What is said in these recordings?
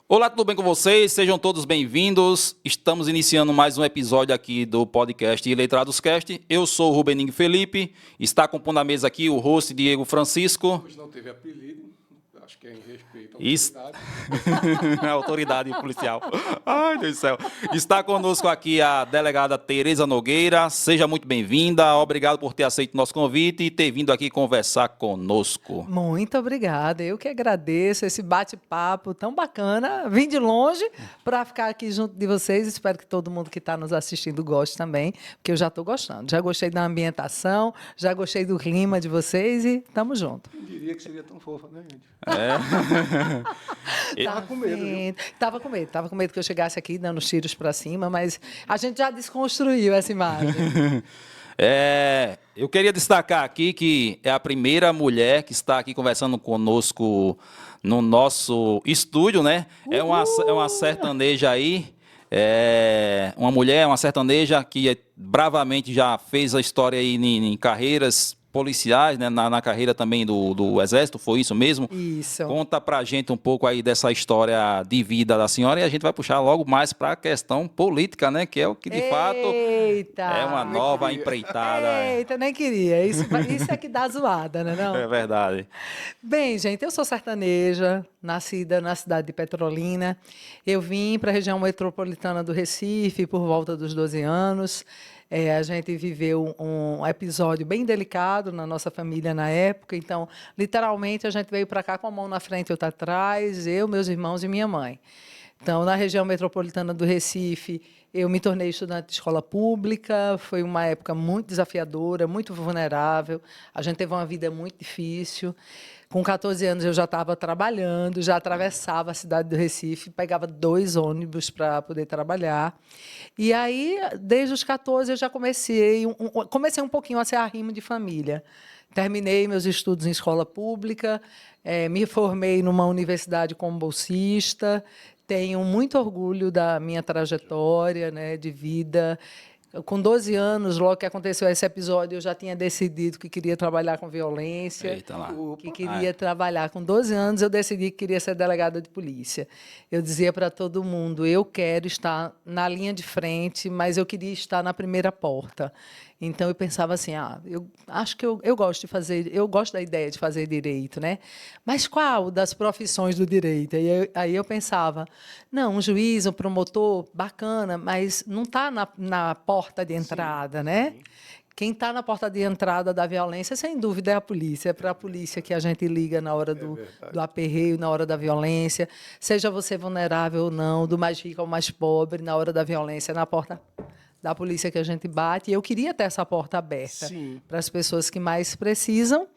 Olá, tudo bem com vocês? Sejam todos bem-vindos. Estamos iniciando mais um episódio aqui do podcast Iletrados Cast. Eu sou o Rubeninho Felipe. Está compondo a mesa aqui o host Diego Francisco. Hoje não teve apelido, acho que é em respeito à Isso. autoridade. A autoridade policial. Ai, Deus do céu. Está conosco aqui a delegada Tereza Nogueira. Seja muito bem-vinda. Obrigado por ter aceito o nosso convite e ter vindo aqui conversar conosco. Muito obrigada. Eu que agradeço esse bate-papo tão bacana. Vim de longe para ficar aqui junto de vocês. Espero que todo mundo que está nos assistindo goste também, porque eu já estou gostando. Já gostei da ambientação, já gostei do clima de vocês e estamos juntos. Quem diria que seria tão fofa, né, gente? Tava com medo, viu? Tava com medo que eu chegasse aqui dando os tiros para cima, mas a gente já desconstruiu essa imagem. Eu queria destacar aqui que é a primeira mulher que está aqui conversando conosco no nosso estúdio, né? É uma sertaneja aí, uma mulher, uma sertaneja que bravamente já fez a história aí em carreiras policiais, né? Na carreira também do Exército, foi isso mesmo? Isso. Conta pra gente um pouco aí dessa história de vida da senhora e a gente vai puxar logo mais para a questão política, né? Que é o que de fato Eita! é uma nova empreitada. Eita, nem queria. Isso é que dá zoada, né? Não? É verdade. Bem, gente, eu sou sertaneja, nascida na cidade de Petrolina. Eu vim para a região metropolitana do Recife por volta dos 12 anos. A gente viveu um episódio bem delicado na nossa família na época. Então, literalmente, a gente veio para cá com a mão na frente e outra atrás, eu, meus irmãos e minha mãe. Então, na região metropolitana do Recife, eu me tornei estudante de escola pública. Foi uma época muito desafiadora, muito vulnerável. A gente teve uma vida muito difícil. Com 14 anos, eu já estava trabalhando, já atravessava a cidade do Recife, pegava 2 ônibus para poder trabalhar. E aí, desde os 14, eu já comecei um pouquinho a ser arrimo de família. Terminei meus estudos em escola pública, me formei numa universidade como bolsista. Tenho muito orgulho da minha trajetória, né, de vida. Com 12 anos, logo que aconteceu esse episódio, eu já tinha decidido que queria trabalhar com violência. Eita lá. Que queria trabalhar. Com 12 anos, eu decidi que queria ser delegada de polícia. Eu dizia para todo mundo, eu quero estar na linha de frente, mas eu queria estar na primeira porta. Então, eu pensava assim, eu acho que eu gosto de fazer, eu gosto da ideia de fazer direito, né? Mas qual das profissões do direito? Aí eu pensava, não, um juiz, um promotor, bacana, mas não está na porta de entrada, né? Quem está na porta de entrada da violência, sem dúvida, é a polícia. É para a polícia que a gente liga na hora do aperreio, na hora da violência. Seja você vulnerável ou não, do mais rico ao mais pobre, na hora da violência, na porta da polícia que a gente bate. E eu queria ter essa porta aberta para as pessoas que mais precisam.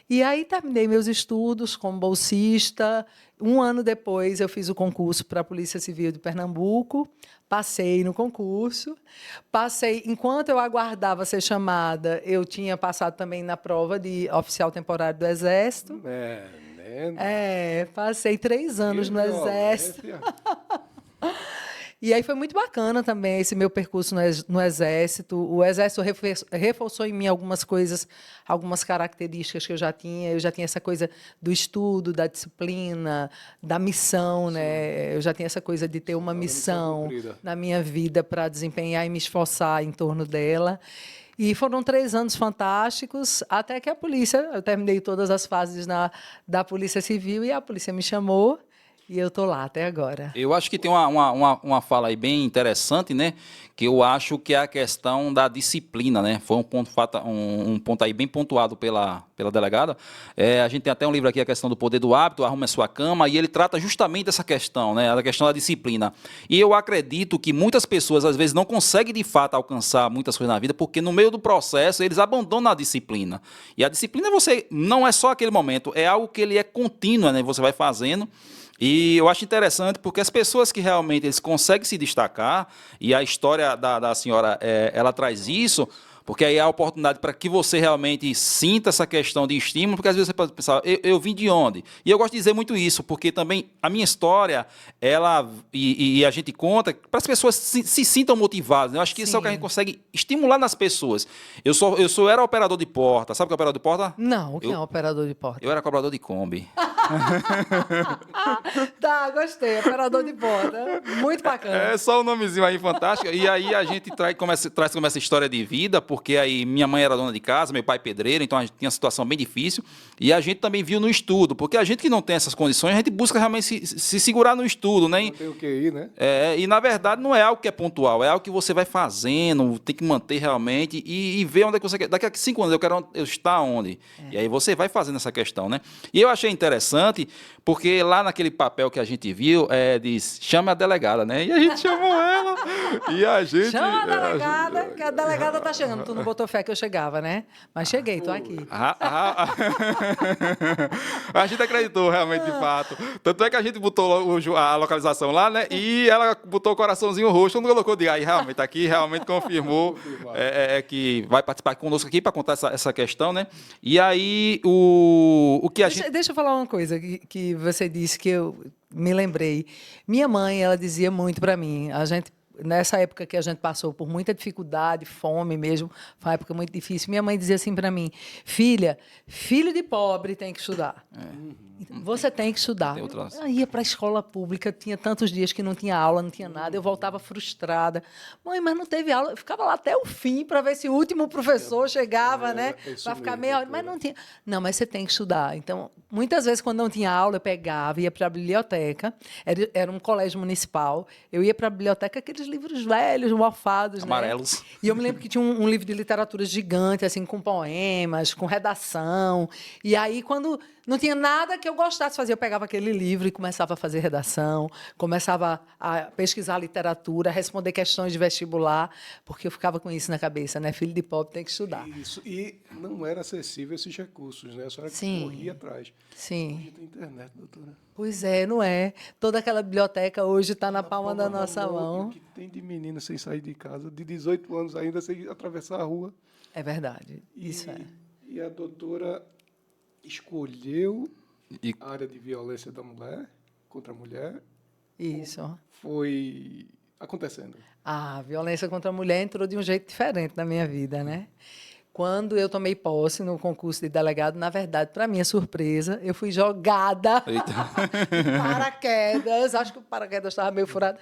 E aí terminei meus estudos como bolsista. 1 ano depois, eu fiz o concurso para a Polícia Civil de Pernambuco. Passei no concurso. Enquanto eu aguardava ser chamada, eu tinha passado também na prova de oficial temporário do Exército. Passei 3 anos no Exército. E aí foi muito bacana também esse meu percurso no Exército. O Exército reforçou em mim algumas coisas, algumas características que eu já tinha. Eu já tinha essa coisa do estudo, da disciplina, da missão, né? Eu já tinha essa coisa de ter uma missão na minha vida para desempenhar e me esforçar em torno dela. E foram 3 anos fantásticos, até que eu terminei todas as fases da Polícia Civil e a polícia me chamou. E eu estou lá até agora. Eu acho que tem uma fala aí bem interessante, né? Que eu acho que é a questão da disciplina, né? Foi um ponto aí bem pontuado pela delegada. A gente tem até um livro aqui, a questão do poder do hábito, Arrume a Sua Cama, e ele trata justamente dessa questão, né? A questão da disciplina. E eu acredito que muitas pessoas, às vezes, não conseguem, de fato, alcançar muitas coisas na vida, porque no meio do processo, eles abandonam a disciplina. E a disciplina, não é só aquele momento, é algo que ele é contínuo, né? Você vai fazendo. E eu acho interessante porque as pessoas que realmente eles conseguem se destacar, e a história da senhora, ela traz isso, Porque aí é a oportunidade para que você realmente sinta essa questão de estímulo, porque às vezes você pode pensar, eu vim de onde? E eu gosto de dizer muito isso, porque também a minha história, ela e a gente conta para as pessoas se sintam motivadas, né? Eu acho que isso é o que a gente consegue estimular nas pessoas. Era operador de porta, sabe o que é operador de porta? Não, o que é um operador de porta? Eu era cobrador de Kombi. Tá, gostei. Operador de porta. Muito bacana. É só um nomezinho aí fantástico. E aí a gente traz como essa história de vida, porque aí minha mãe era dona de casa, meu pai pedreiro, então a gente tinha uma situação bem difícil. E a gente também viu no estudo, porque a gente que não tem essas condições, a gente busca realmente se segurar no estudo, né? Não tem o que ir, né? E na verdade não é algo que é pontual, é algo que você vai fazendo, tem que manter realmente e ver onde é que você quer. Daqui a 5 anos eu estar onde? E aí você vai fazendo essa questão, né? E eu achei interessante, porque lá naquele papel que a gente viu, diz, chama a delegada, né? E a gente chamou ela, e a gente... Chama a delegada, que a delegada tá chegando. Tu não botou fé que eu chegava, né? Mas cheguei, tô aqui. A gente acreditou realmente, de fato. Tanto é que a gente botou a localização lá, né? E ela botou o coraçãozinho roxo, não colocou de aí, realmente, aqui realmente confirmou que vai participar conosco aqui para contar essa questão, né? E aí, o que a gente... Deixa eu falar uma coisa que você disse que eu me lembrei. Minha mãe, ela dizia muito para mim, nessa época que a gente passou por muita dificuldade, fome mesmo, foi uma época muito difícil, minha mãe dizia assim para mim, filha, filho de pobre tem que estudar. Você tem que estudar. Eu ia para a escola pública, tinha tantos dias que não tinha aula, não tinha nada, eu voltava frustrada. Mãe, mas não teve aula. Eu ficava lá até o fim para ver se o último professor chegava, né? Para ficar meia hora. Mas não tinha. Não, mas você tem que estudar. Então, muitas vezes, quando não tinha aula, eu pegava, ia para a biblioteca. Era um colégio municipal. Eu ia para a biblioteca, aqueles livros velhos, mofados, amarelos. Né? E eu me lembro que tinha um livro de literatura gigante, assim, com poemas, com redação. E aí, quando não tinha nada que eu gostasse de fazer, eu pegava aquele livro e começava a fazer redação, começava a pesquisar literatura, responder questões de vestibular, porque eu ficava com isso na cabeça, né? Filho de pobre tem que estudar. Isso, e não era acessível esses recursos, né? A senhora corria atrás. Sim. Hoje tem internet, doutora. Pois é, não é? Toda aquela biblioteca hoje está na palma da nossa mão. O que tem de menina sem sair de casa, de 18 anos ainda, sem atravessar a rua. É verdade, isso é. E a doutora escolheu a área de violência da mulher contra a mulher. Isso. Foi acontecendo. A violência contra a mulher entrou de um jeito diferente na minha vida, né? Quando eu tomei posse no concurso de delegado, na verdade, para minha surpresa, eu fui jogada em paraquedas. Acho que o paraquedas estava meio furado.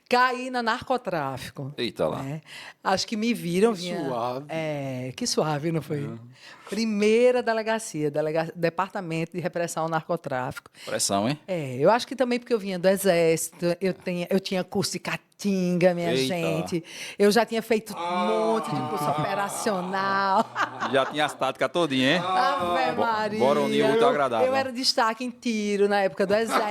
Caí na narcotráfico. Eita lá. Né? Acho que me viram. Suave. Que suave, não foi? Primeira delegacia, Departamento de Repressão ao Narcotráfico. Pressão, hein? Eu acho que também porque eu vinha do Exército, eu tinha curso de Caatinga, minha gente. Eu já tinha feito um monte de curso operacional. Já tinha as táticas todinhas, hein? Ave Maria. Boronil muito agradável. Eu era destaque em tiro na época do Exército.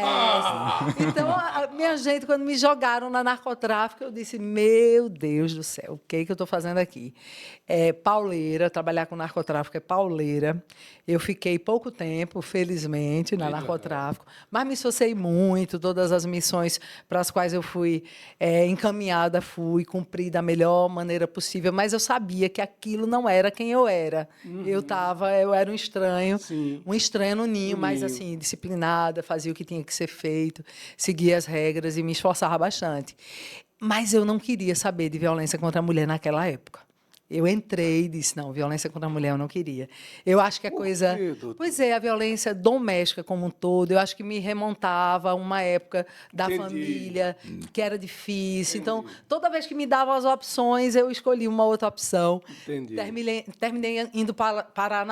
Então, minha gente, quando me jogaram na narcotráfico, eu disse, meu Deus do céu, o que eu estou fazendo aqui? Pauleira, trabalhar com narcotráfico é pauleira. Eu fiquei pouco tempo, felizmente, na narcotráfico, mas me esforcei muito, todas as missões para as quais eu fui encaminhada, fui cumprir da melhor maneira possível, mas eu sabia que aquilo não era quem eu era. Eu era um estranho, um estranho no ninho, mas assim, disciplinada, fazia o que tinha que ser feito, seguia as regras e me esforçava bastante. Mas eu não queria saber de violência contra a mulher naquela época. Eu entrei e disse, não, violência contra a mulher eu não queria. Eu acho que a coisa... Pois é, a violência doméstica como um todo, eu acho que me remontava a uma época da família, que era difícil. Então, toda vez que me davam as opções, eu escolhi uma outra opção. Terminei indo parar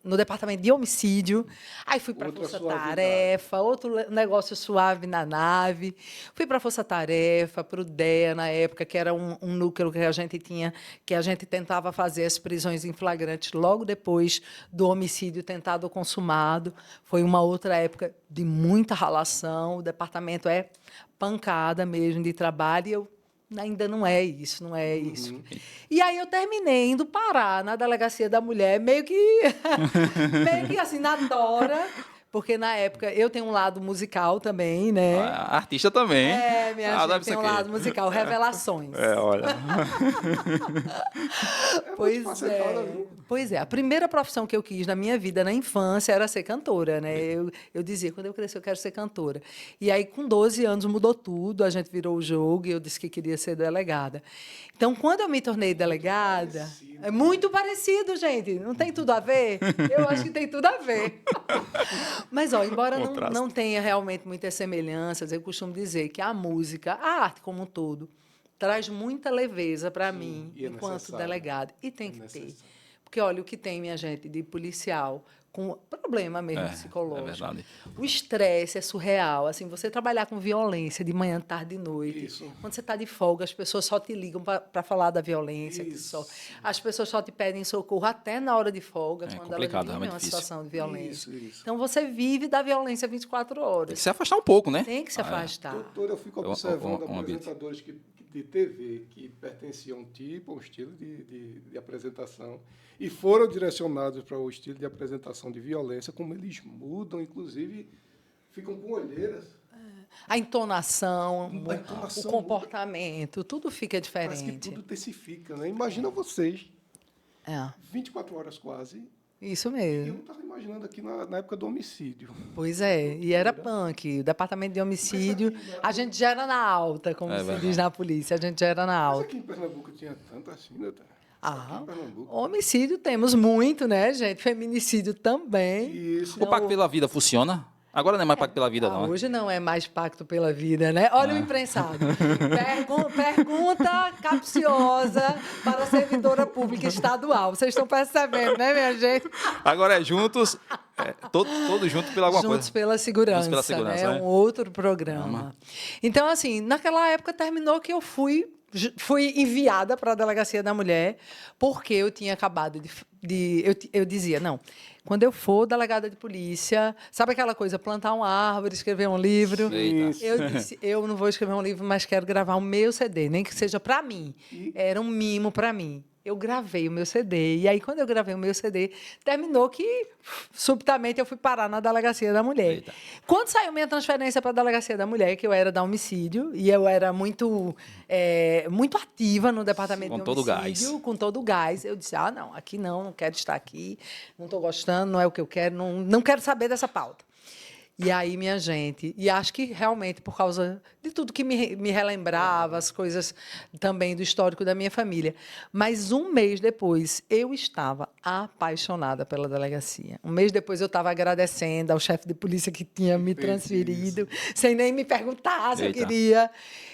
no departamento de homicídio, aí fui para a Força-Tarefa, outro negócio suave na nave, fui para a Força-Tarefa, para o DEA, na época, que era um núcleo que a gente tinha, que a gente tentava fazer as prisões em flagrantes logo depois do homicídio tentado ou consumado. Foi uma outra época de muita ralação, o departamento é pancada mesmo de trabalho, e eu ainda não é isso, não é isso. E aí eu terminei indo parar na delegacia da mulher, meio que assim, na tora, Porque na época eu tenho um lado musical também, né? Artista também. Minha gente tem um lado musical, Revelações. Olha. Pois é. A primeira profissão que eu quis na minha vida, na infância, era ser cantora, né? Eu dizia, quando eu crescer, eu quero ser cantora. E aí, com 12 anos, mudou tudo, a gente virou o jogo e eu disse que queria ser delegada. Então, quando eu me tornei delegada... É muito parecido, gente. Não tem tudo a ver? Eu acho que tem tudo a ver. Mas, embora não tenha realmente muitas semelhanças, eu costumo dizer que a música, a arte como um todo, traz muita leveza para mim, enquanto delegada. E tem que ter. Porque, olha, o que tem, minha gente, de policial, com problema mesmo psicológico. É verdade. O estresse é surreal. Assim, você trabalhar com violência de manhã, tarde e noite. Quando você está de folga, as pessoas só te ligam para falar da violência. As pessoas só te pedem socorro até na hora de folga, quando elas vivem uma situação de violência. Então, você vive da violência 24 horas. Tem que se afastar um pouco, né? Tem que se afastar. Doutor, eu fico observando apresentadores de TV que pertenciam a um estilo de apresentação e foram direcionados para o estilo de apresentação de violência, como eles mudam, inclusive ficam com olheiras. A entonação, o comportamento, tudo fica diferente. Parece que tudo intensifica, né? Imagina vocês, 24 horas quase. Isso mesmo. Eu não estava imaginando aqui na época do homicídio. Pois é, e era punk. O departamento de homicídio, a gente já era na alta, como se diz na polícia, a gente já era na alta. Mas aqui em Pernambuco tinha tanto assim, né? Homicídio temos muito, né, gente? Feminicídio também. Isso. O Pacto pela Vida funciona? Agora não é mais Pacto pela Vida, não. Hoje não é mais Pacto pela Vida, né? Olha o imprensado. Pergunta capciosa para a servidora pública estadual. Vocês estão percebendo, né, minha gente? Agora é juntos, todos juntos pela alguma coisa. Juntos pela Segurança, né? É um outro programa. Então, assim, naquela época terminou que eu fui enviada para a Delegacia da Mulher, porque eu tinha acabado eu dizia, não, quando eu for delegada de polícia, sabe aquela coisa, plantar uma árvore, escrever um livro? Eita. Eu disse, eu não vou escrever um livro, mas quero gravar o meu CD, nem que seja para mim. Era um mimo para mim. Eu gravei o meu CD. E aí, quando eu gravei o meu CD, terminou que, subitamente, eu fui parar na Delegacia da Mulher. Eita. Quando saiu minha transferência para a Delegacia da Mulher, que eu era da homicídio, e eu era muito ativa no departamento de homicídio, com todo o gás, eu disse, não, aqui não quero estar aqui, não estou gostando, não é o que eu quero, não quero saber dessa pauta. E aí, minha gente, e acho que realmente por causa de tudo que me relembrava, as coisas também do histórico da minha família. Mas um mês depois, eu estava apaixonada pela delegacia. Um mês depois, eu estava agradecendo ao chefe de polícia que tinha me transferido, sem nem me perguntar se eu queria.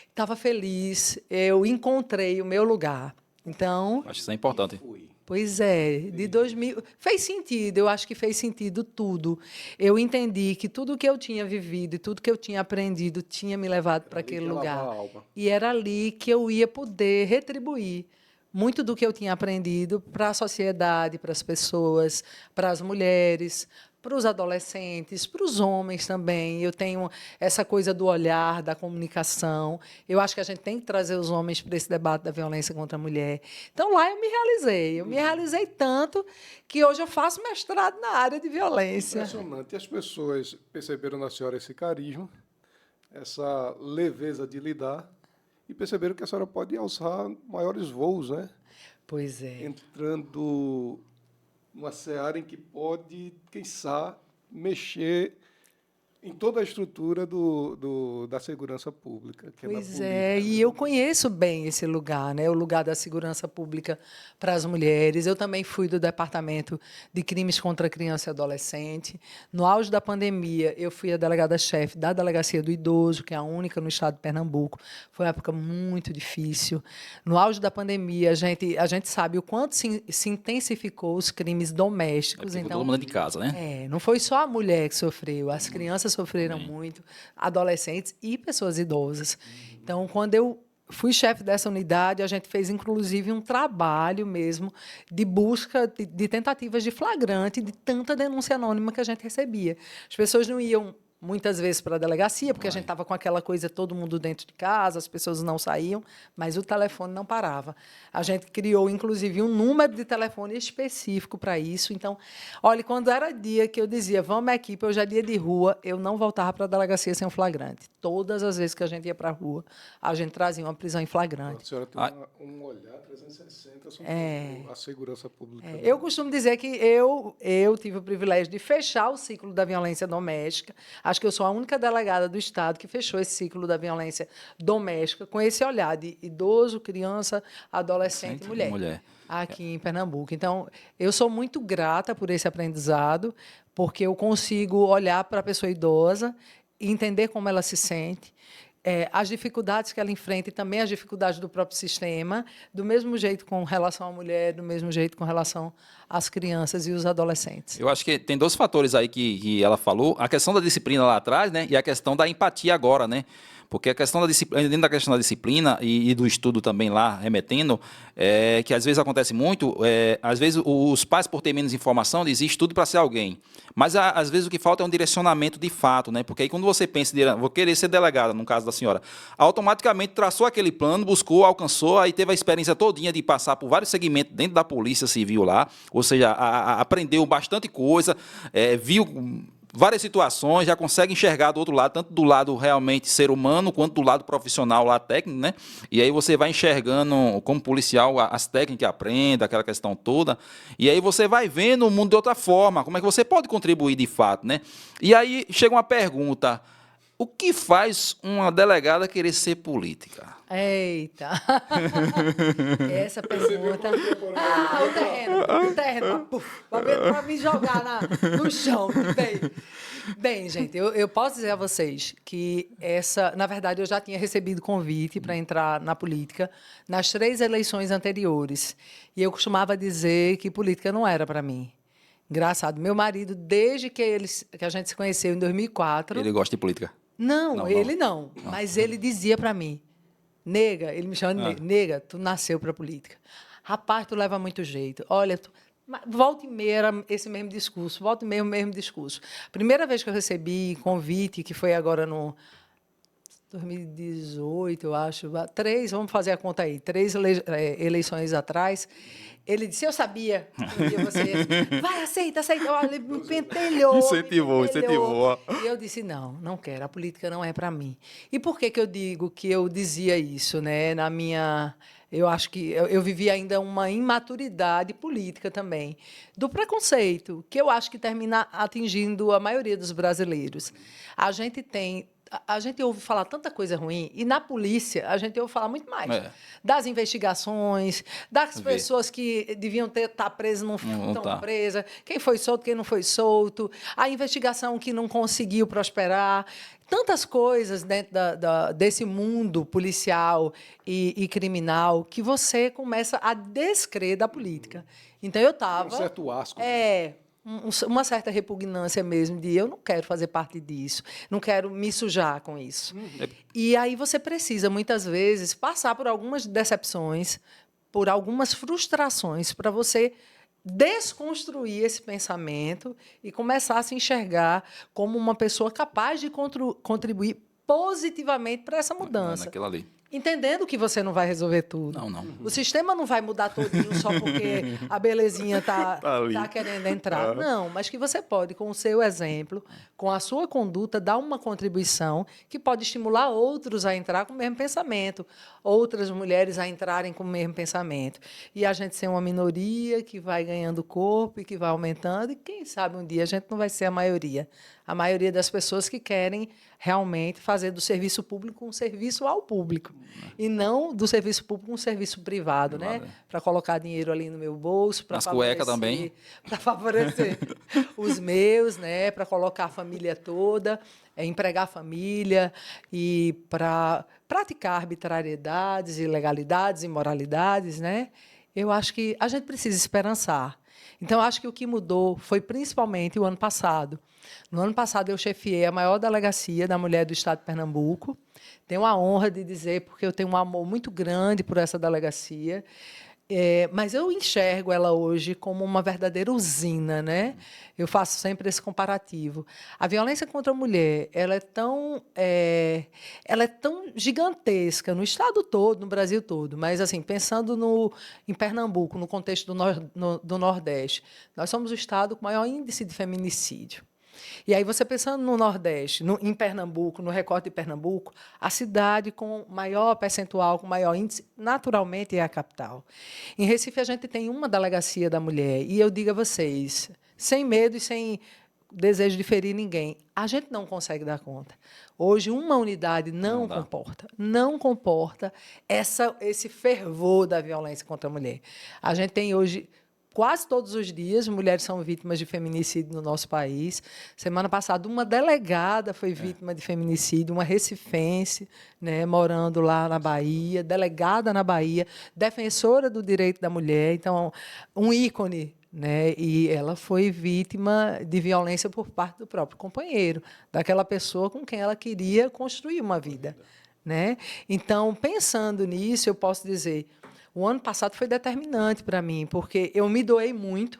Estava feliz, eu encontrei o meu lugar. Então... Acho que isso é importante. Pois é, de 2000... Fez sentido, eu acho que fez sentido tudo. Eu entendi que tudo que eu tinha vivido e tudo que eu tinha aprendido tinha me levado para aquele lugar. E era ali que eu ia poder retribuir muito do que eu tinha aprendido para a sociedade, para as pessoas, para as mulheres, para os adolescentes, para os homens também. Eu tenho essa coisa do olhar, da comunicação. Eu acho que a gente tem que trazer os homens para esse debate da violência contra a mulher. Então, lá eu me realizei. Eu me realizei tanto que hoje eu faço mestrado na área de violência. Impressionante. E as pessoas perceberam na senhora esse carisma, essa leveza de lidar, e perceberam que a senhora pode alçar maiores voos, né? Pois é. Entrando uma seara em que pode, quem sabe, mexer em toda a estrutura da segurança pública. Que pois é, e eu conheço bem esse lugar, né? O lugar da segurança pública para as mulheres. Eu também fui do Departamento de Crimes contra Criança e Adolescente. No auge da pandemia, eu fui a delegada-chefe da Delegacia do Idoso, que é a única no estado de Pernambuco. Foi uma época muito difícil. No auge da pandemia, a gente sabe o quanto se intensificou os crimes domésticos. Então, todo mundo de casa, né? Não foi só a mulher que sofreu, as crianças sofreram muito, adolescentes e pessoas idosas. Então, quando eu fui chefe dessa unidade, a gente fez, inclusive, um trabalho mesmo de busca de tentativas de flagrante de tanta denúncia anônima que a gente recebia. As pessoas não iam muitas vezes para a delegacia, porque a gente estava com aquela coisa, todo mundo dentro de casa, as pessoas não saíam, mas o telefone não parava. A gente criou, inclusive, um número de telefone específico para isso. Então, olha, quando era dia que eu dizia, vamos, equipe, hoje é dia de rua, eu não voltava para a delegacia sem um flagrante. Todas as vezes que a gente ia para a rua, a gente trazia uma prisão em flagrante. A senhora tem um olhar 360 sobre a segurança pública. Eu costumo dizer que eu tive o privilégio de fechar o ciclo da violência doméstica. Acho que eu sou a única delegada do Estado que fechou esse ciclo da violência doméstica com esse olhar de idoso, criança, adolescente e mulher. Aqui em Pernambuco. Então, eu sou muito grata por esse aprendizado, porque eu consigo olhar para a pessoa idosa e entender como ela se sente, as dificuldades que ela enfrenta e também as dificuldades do próprio sistema, do mesmo jeito com relação à mulher, do mesmo jeito com relação às crianças e os adolescentes. Eu acho que tem 2 fatores aí que ela falou, a questão da disciplina lá atrás, né, e a questão da empatia agora, né? Porque a questão da disciplina, dentro da questão da disciplina e do estudo também lá, remetendo, que às vezes acontece muito, às vezes os pais, por ter menos informação, dizem estudo para ser alguém. Mas, às vezes, o que falta é um direcionamento de fato, né? Porque aí, quando você pensa, vou querer ser delegada, no caso da senhora, automaticamente traçou aquele plano, buscou, alcançou, aí teve a experiência todinha de passar por vários segmentos dentro da Polícia Civil lá, ou seja, aprendeu bastante coisa, viu várias situações, já consegue enxergar do outro lado, tanto do lado realmente ser humano, quanto do lado profissional lá técnico, né? E aí você vai enxergando como policial as técnicas que aprende, aquela questão toda, e aí você vai vendo o mundo de outra forma, como é que você pode contribuir de fato, né? E aí chega uma pergunta, o que faz uma delegada querer ser política? Eita! Essa pergunta... o terreno, para me jogar no chão. Bem, gente, eu posso dizer a vocês que na verdade, eu já tinha recebido convite para entrar na política nas 3 eleições anteriores. E eu costumava dizer que política não era para mim. Engraçado. Meu marido, desde que a gente se conheceu em 2004... Ele gosta de política? Não, ele não. Mas ele dizia para mim, nega, ele me chama de nega, tu nasceu para política. Rapaz, tu leva muito jeito. Olha, volta e meia era esse mesmo discurso, volta e meia o mesmo discurso. Primeira vez que eu recebi convite, que foi agora no 2018, eu acho, 3, vamos fazer a conta aí, 3 eleições atrás, ele disse, eu sabia que um dia você ia, vai, aceita. Olha, ele me pentelhou. Incentivou. E eu disse, não quero, a política não é para mim. E por que eu digo que eu dizia isso, né? Eu acho que eu vivi ainda uma imaturidade política também, do preconceito, que eu acho que termina atingindo a maioria dos brasileiros. A gente ouve falar tanta coisa ruim, e na polícia a gente ouve falar muito mais. Das investigações, das pessoas que deviam estar presas não estão presas, quem foi solto, quem não foi solto, a investigação que não conseguiu prosperar. Tantas coisas dentro desse mundo policial e criminal que você começa a descrer da política. Então, eu estava... Um certo asco. Uma certa repugnância mesmo de eu não quero fazer parte disso, não quero me sujar com isso. E aí você precisa, muitas vezes, passar por algumas decepções, por algumas frustrações, para você desconstruir esse pensamento e começar a se enxergar como uma pessoa capaz de contribuir positivamente para essa mudança. Naquilo ali. Entendendo que você não vai resolver tudo. Não. O sistema não vai mudar todinho só porque a belezinha tá querendo entrar. Não, mas que você pode, com o seu exemplo, com a sua conduta, dar uma contribuição que pode estimular outros a entrar com o mesmo pensamento, outras mulheres a entrarem com o mesmo pensamento. E a gente ser uma minoria que vai ganhando corpo e que vai aumentando, e quem sabe um dia a gente não vai ser a maioria. A maioria das pessoas que querem realmente fazer do serviço público um serviço ao público. E não do serviço público um serviço privado, né? Para colocar dinheiro ali no meu bolso, para cuecas também. Para favorecer os meus, né? Para colocar a família toda, empregar a família e para praticar arbitrariedades, ilegalidades, imoralidades, né? Eu acho que a gente precisa esperançar. Então, acho que o que mudou foi principalmente o ano passado. No ano passado, eu chefiei a maior delegacia da mulher do Estado de Pernambuco. Tenho a honra de dizer, porque eu tenho um amor muito grande por essa delegacia. Mas eu enxergo ela hoje como uma verdadeira usina, né? Eu faço sempre esse comparativo. A violência contra a mulher, ela é tão gigantesca no estado todo, no Brasil todo. Mas assim, pensando em Pernambuco, no contexto do Nordeste, nós somos o estado com maior índice de feminicídio. E aí, você pensando no Nordeste, em Pernambuco, no recorte de Pernambuco, a cidade com maior percentual, com maior índice, naturalmente é a capital. Em Recife, a gente tem uma delegacia da mulher, e eu digo a vocês, sem medo e sem desejo de ferir ninguém, a gente não consegue dar conta. Hoje, uma unidade não comporta esse fervor da violência contra a mulher. A gente tem hoje... Quase todos os dias, mulheres são vítimas de feminicídio no nosso país. Semana passada, uma delegada foi vítima de feminicídio, uma recifense, né, morando lá na Bahia, delegada na Bahia, defensora do direito da mulher, então, um ícone. Né? E ela foi vítima de violência por parte do próprio companheiro, daquela pessoa com quem ela queria construir uma vida. Né? Então, pensando nisso, eu posso dizer... O ano passado foi determinante para mim, porque eu me doei muito,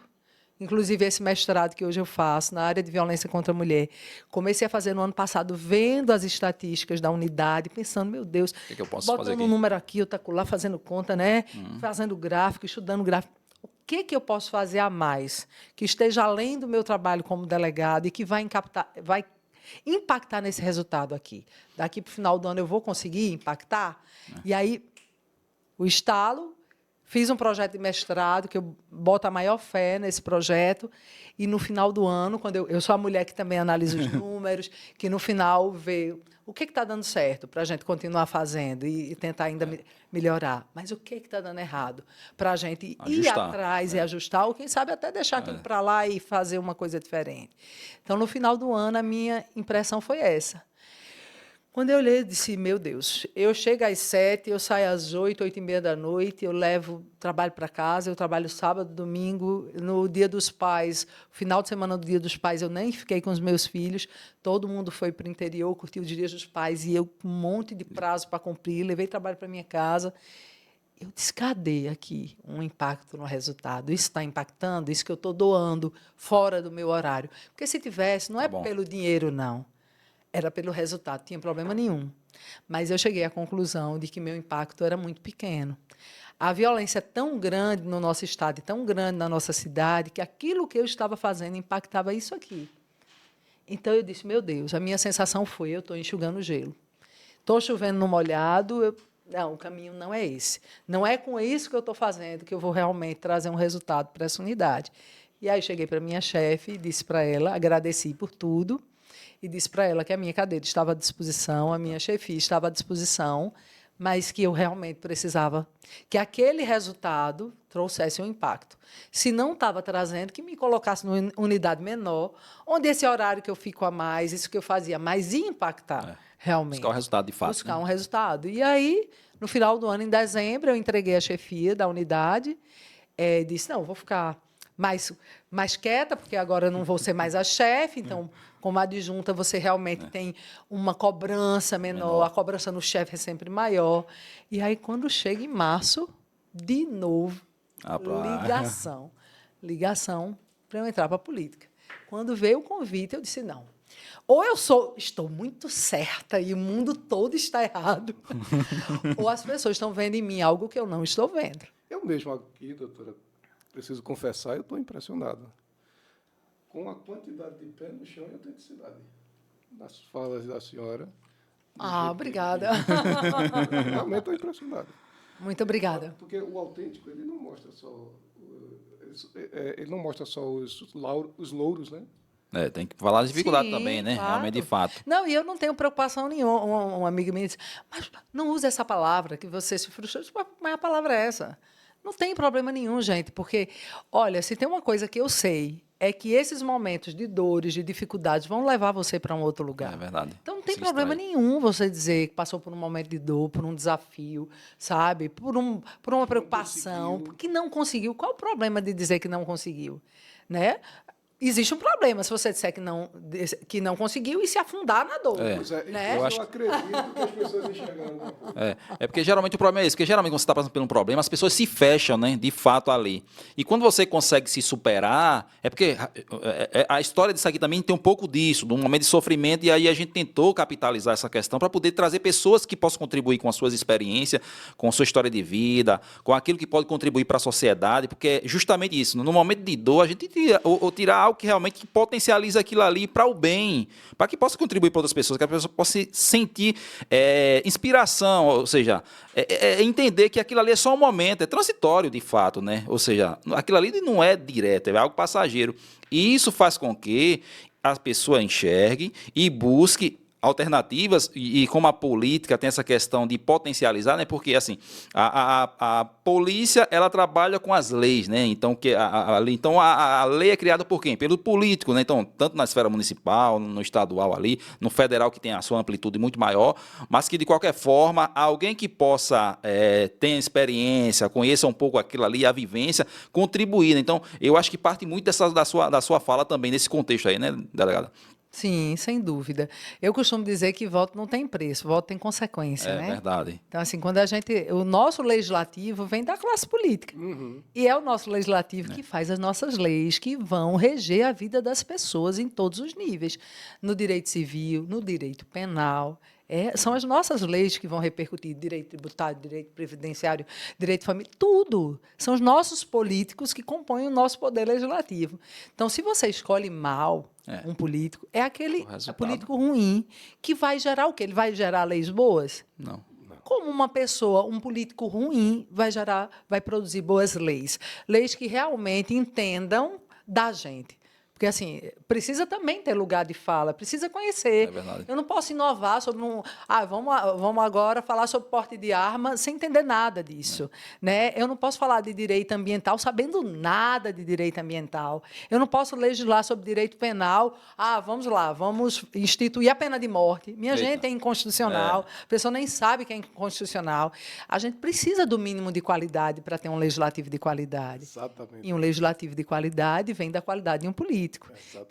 inclusive esse mestrado que hoje eu faço na área de violência contra a mulher. Comecei a fazer no ano passado, vendo as estatísticas da unidade, pensando, meu Deus, que eu posso botando fazer aqui? um número aqui, eu estou lá fazendo conta, né? Fazendo gráfico, estudando gráfico. O que eu posso fazer a mais, que esteja além do meu trabalho como delegado e que vai impactar nesse resultado aqui? Daqui para o final do ano eu vou conseguir impactar? E aí... o estalo, fiz um projeto de mestrado, que eu boto a maior fé nesse projeto, e no final do ano, quando eu sou a mulher que também analisa os números, que no final vê o que está dando certo para a gente continuar fazendo e tentar ainda melhorar, mas o que está dando errado, para a gente ir atrás e ajustar, ou quem sabe até deixar aquilo para lá e fazer uma coisa diferente. Então, no final do ano, a minha impressão foi essa. Quando eu olhei, eu disse, meu Deus, eu chego às 7, eu saio às 8, 8h30 da noite, eu levo trabalho para casa, eu trabalho sábado, domingo, no Dia dos Pais, final de semana do Dia dos Pais, eu nem fiquei com os meus filhos, todo mundo foi para o interior, curtiu os Dias dos Pais, e eu com um monte de prazo para cumprir, levei trabalho para minha casa. Eu disse, cadê aqui um impacto no resultado? Isso está impactando? Isso que eu estou doando fora do meu horário? Porque se tivesse, não é pelo dinheiro, não. Era pelo resultado, não tinha problema nenhum. Mas eu cheguei à conclusão de que meu impacto era muito pequeno. A violência é tão grande no nosso estado, tão grande na nossa cidade, que aquilo que eu estava fazendo impactava isso aqui. Então, eu disse, meu Deus, a minha sensação foi, eu estou enxugando gelo. Estou chovendo no molhado, não, o caminho não é esse. Não é com isso que eu estou fazendo que eu vou realmente trazer um resultado para essa unidade. E aí cheguei para a minha chefe e disse para ela, agradeci por tudo, e disse para ela que a minha cadeira estava à disposição, a minha chefia estava à disposição, mas que eu realmente precisava que aquele resultado trouxesse um impacto. Se não estava trazendo, que me colocasse numa unidade menor, onde esse horário que eu fico a mais, isso que eu fazia mais, ia impactar realmente. Buscar o resultado de fato. Buscar um resultado. E aí, no final do ano, em dezembro, eu entreguei a chefia da unidade, disse, não, vou ficar mais quieta, porque agora eu não vou ser mais a chefe, então, como adjunta, você realmente tem uma cobrança menor, a cobrança no chefe é sempre maior. E aí, quando chega em março, de novo, ligação para eu entrar para a política. Quando veio o convite, eu disse, não. Ou estou muito certa e o mundo todo está errado, ou as pessoas estão vendo em mim algo que eu não estou vendo. Eu mesmo aqui, doutora, preciso confessar, eu estou impressionado com a quantidade de pé no chão e autenticidade nas falas da senhora. Obrigada. Realmente estou impressionado. Muito obrigada. Porque o autêntico, ele não mostra só os louros, né? Tem que falar das dificuldades também, né? Claro. Realmente, de fato. Não, e eu não tenho preocupação nenhuma. Um amigo me disse, mas não use essa palavra, que você se frustrou. Mas a palavra é essa. Não tem problema nenhum, gente, porque, olha, se tem uma coisa que eu sei, é que esses momentos de dores, de dificuldades, vão levar você para um outro lugar. É verdade. Então, não tem problema nenhum você dizer que passou por um momento de dor, por um desafio, sabe? Por uma preocupação, que não conseguiu. Qual o problema de dizer que não conseguiu? Né? existe um problema se você disser que não conseguiu e se afundar na dor. Pois é, né? eu acredito que as pessoas enxergam. É porque geralmente o problema é esse, porque geralmente quando você está passando por um problema, as pessoas se fecham, né, de fato ali. E quando você consegue se superar, é porque a história disso aqui também tem um pouco disso, de um momento de sofrimento, e aí a gente tentou capitalizar essa questão para poder trazer pessoas que possam contribuir com as suas experiências, com a sua história de vida, com aquilo que pode contribuir para a sociedade, porque é justamente isso, no momento de dor, a gente tirar algo que realmente potencializa aquilo ali para o bem, para que possa contribuir para outras pessoas, que a pessoa possa sentir inspiração, ou seja, entender que aquilo ali é só um momento, é transitório de fato, né? Ou seja, aquilo ali não é direto, é algo passageiro. E isso faz com que a pessoa enxergue e busque alternativas, e como a política tem essa questão de potencializar, né? Porque assim, a polícia ela trabalha com as leis, né? Então, a lei é criada por quem? Pelo político, né? Então, tanto na esfera municipal, no estadual ali, no federal, que tem a sua amplitude muito maior, mas que de qualquer forma, alguém que possa ter experiência, conheça um pouco aquilo ali, a vivência, contribuir, né? Então, eu acho que parte muito da sua fala também, nesse contexto aí, né, delegada? Sim, sem dúvida. Eu costumo dizer que voto não tem preço, voto tem consequência, né? É verdade. Então, assim, o nosso legislativo vem da classe política. E é o nosso legislativo que faz as nossas leis, que vão reger a vida das pessoas em todos os níveis. No direito civil, no direito penal. São as nossas leis que vão repercutir direito tributário, direito previdenciário, direito de família, tudo. São os nossos políticos que compõem o nosso poder legislativo. Então, se você escolhe mal um político, é aquele político ruim que vai gerar o quê? Ele vai gerar leis boas? Não. Como um político ruim vai produzir boas leis. Leis que realmente entendam da gente. Porque, assim, precisa também ter lugar de fala, precisa conhecer. É verdade. Eu não posso inovar sobre vamos agora falar sobre porte de arma sem entender nada disso. Né? Eu não posso falar de direito ambiental sabendo nada de direito ambiental. Eu não posso legislar sobre direito penal. Vamos instituir a pena de morte. Minha gente, é inconstitucional. A pessoa nem sabe que é inconstitucional. A gente precisa do mínimo de qualidade para ter um legislativo de qualidade. Exatamente. E um legislativo de qualidade vem da qualidade de um político.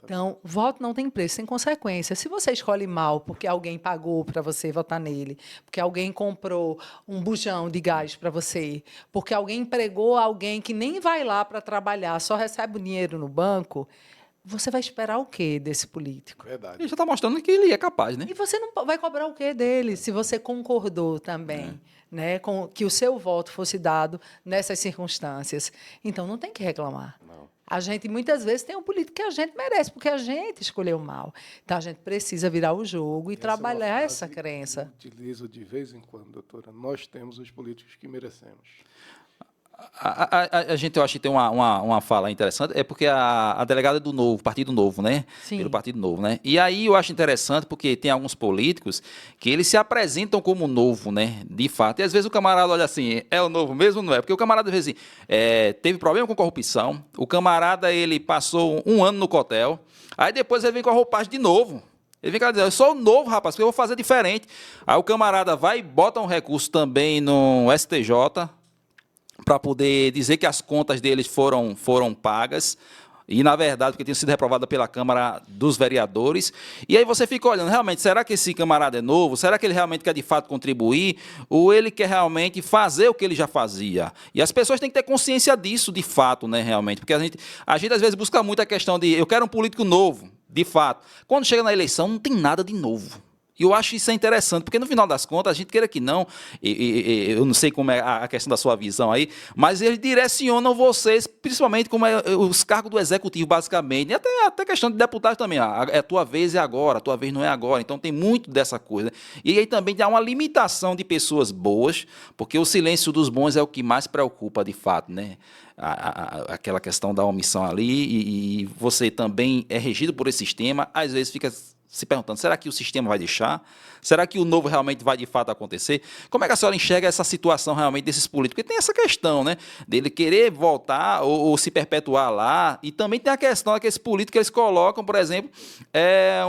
Então, voto não tem preço, sem consequência. Se você escolhe mal porque alguém pagou para você votar nele, porque alguém comprou um bujão de gás para você, porque alguém empregou alguém que nem vai lá para trabalhar, só recebe o dinheiro no banco, você vai esperar o quê desse político? Verdade. Ele já está mostrando que ele é capaz, né? E você não vai cobrar o quê dele, se você concordou também, né, com que o seu voto fosse dado nessas circunstâncias. Então, não tem que reclamar. Não. A gente, muitas vezes, tem um político que a gente merece, porque a gente escolheu mal. Então, a gente precisa virar o jogo e trabalhar essa crença. Eu utilizo de vez em quando, doutora. Nós temos os políticos que merecemos. A gente, eu acho que tem uma fala interessante, é porque a delegada é do Novo, Partido Novo, né? Sim. Pelo Partido Novo, né? E aí eu acho interessante porque tem alguns políticos que eles se apresentam como novo, né? De fato. E às vezes o camarada olha assim, é o novo mesmo ou não é? Porque o camarada, às vezes, teve problema com corrupção, o camarada, ele passou um ano no cotel, aí depois ele vem com a roupagem de novo. Ele vem cá dizer, eu sou o novo, rapaz, porque eu vou fazer diferente. Aí o camarada vai e bota um recurso também no STJ, para poder dizer que as contas deles foram pagas, e, na verdade, porque tinham sido reprovadas pela Câmara dos Vereadores. E aí você fica olhando, realmente, será que esse camarada é novo? Será que ele realmente quer, de fato, contribuir? Ou ele quer realmente fazer o que ele já fazia? E as pessoas têm que ter consciência disso, de fato, né, realmente. Porque a gente às vezes, busca muito a questão de, eu quero um político novo, de fato. Quando chega na eleição, não tem nada de novo. E eu acho isso interessante, porque no final das contas, a gente queira que não, eu não sei como é a questão da sua visão aí, mas eles direcionam vocês, principalmente como os cargos do executivo, basicamente, e até questão de deputado também, é a tua vez é agora, a tua vez não é agora, então tem muito dessa coisa. E aí também há uma limitação de pessoas boas, porque o silêncio dos bons é o que mais preocupa de fato, né? Aquela questão da omissão ali, e você também é regido por esse sistema, às vezes fica se perguntando, será que o sistema vai deixar? Será que o novo realmente vai de fato acontecer? Como é que a senhora enxerga essa situação realmente desses políticos? Porque tem essa questão, né, dele querer voltar ou se perpetuar lá, e também tem a questão daqueles políticos que eles colocam, por exemplo,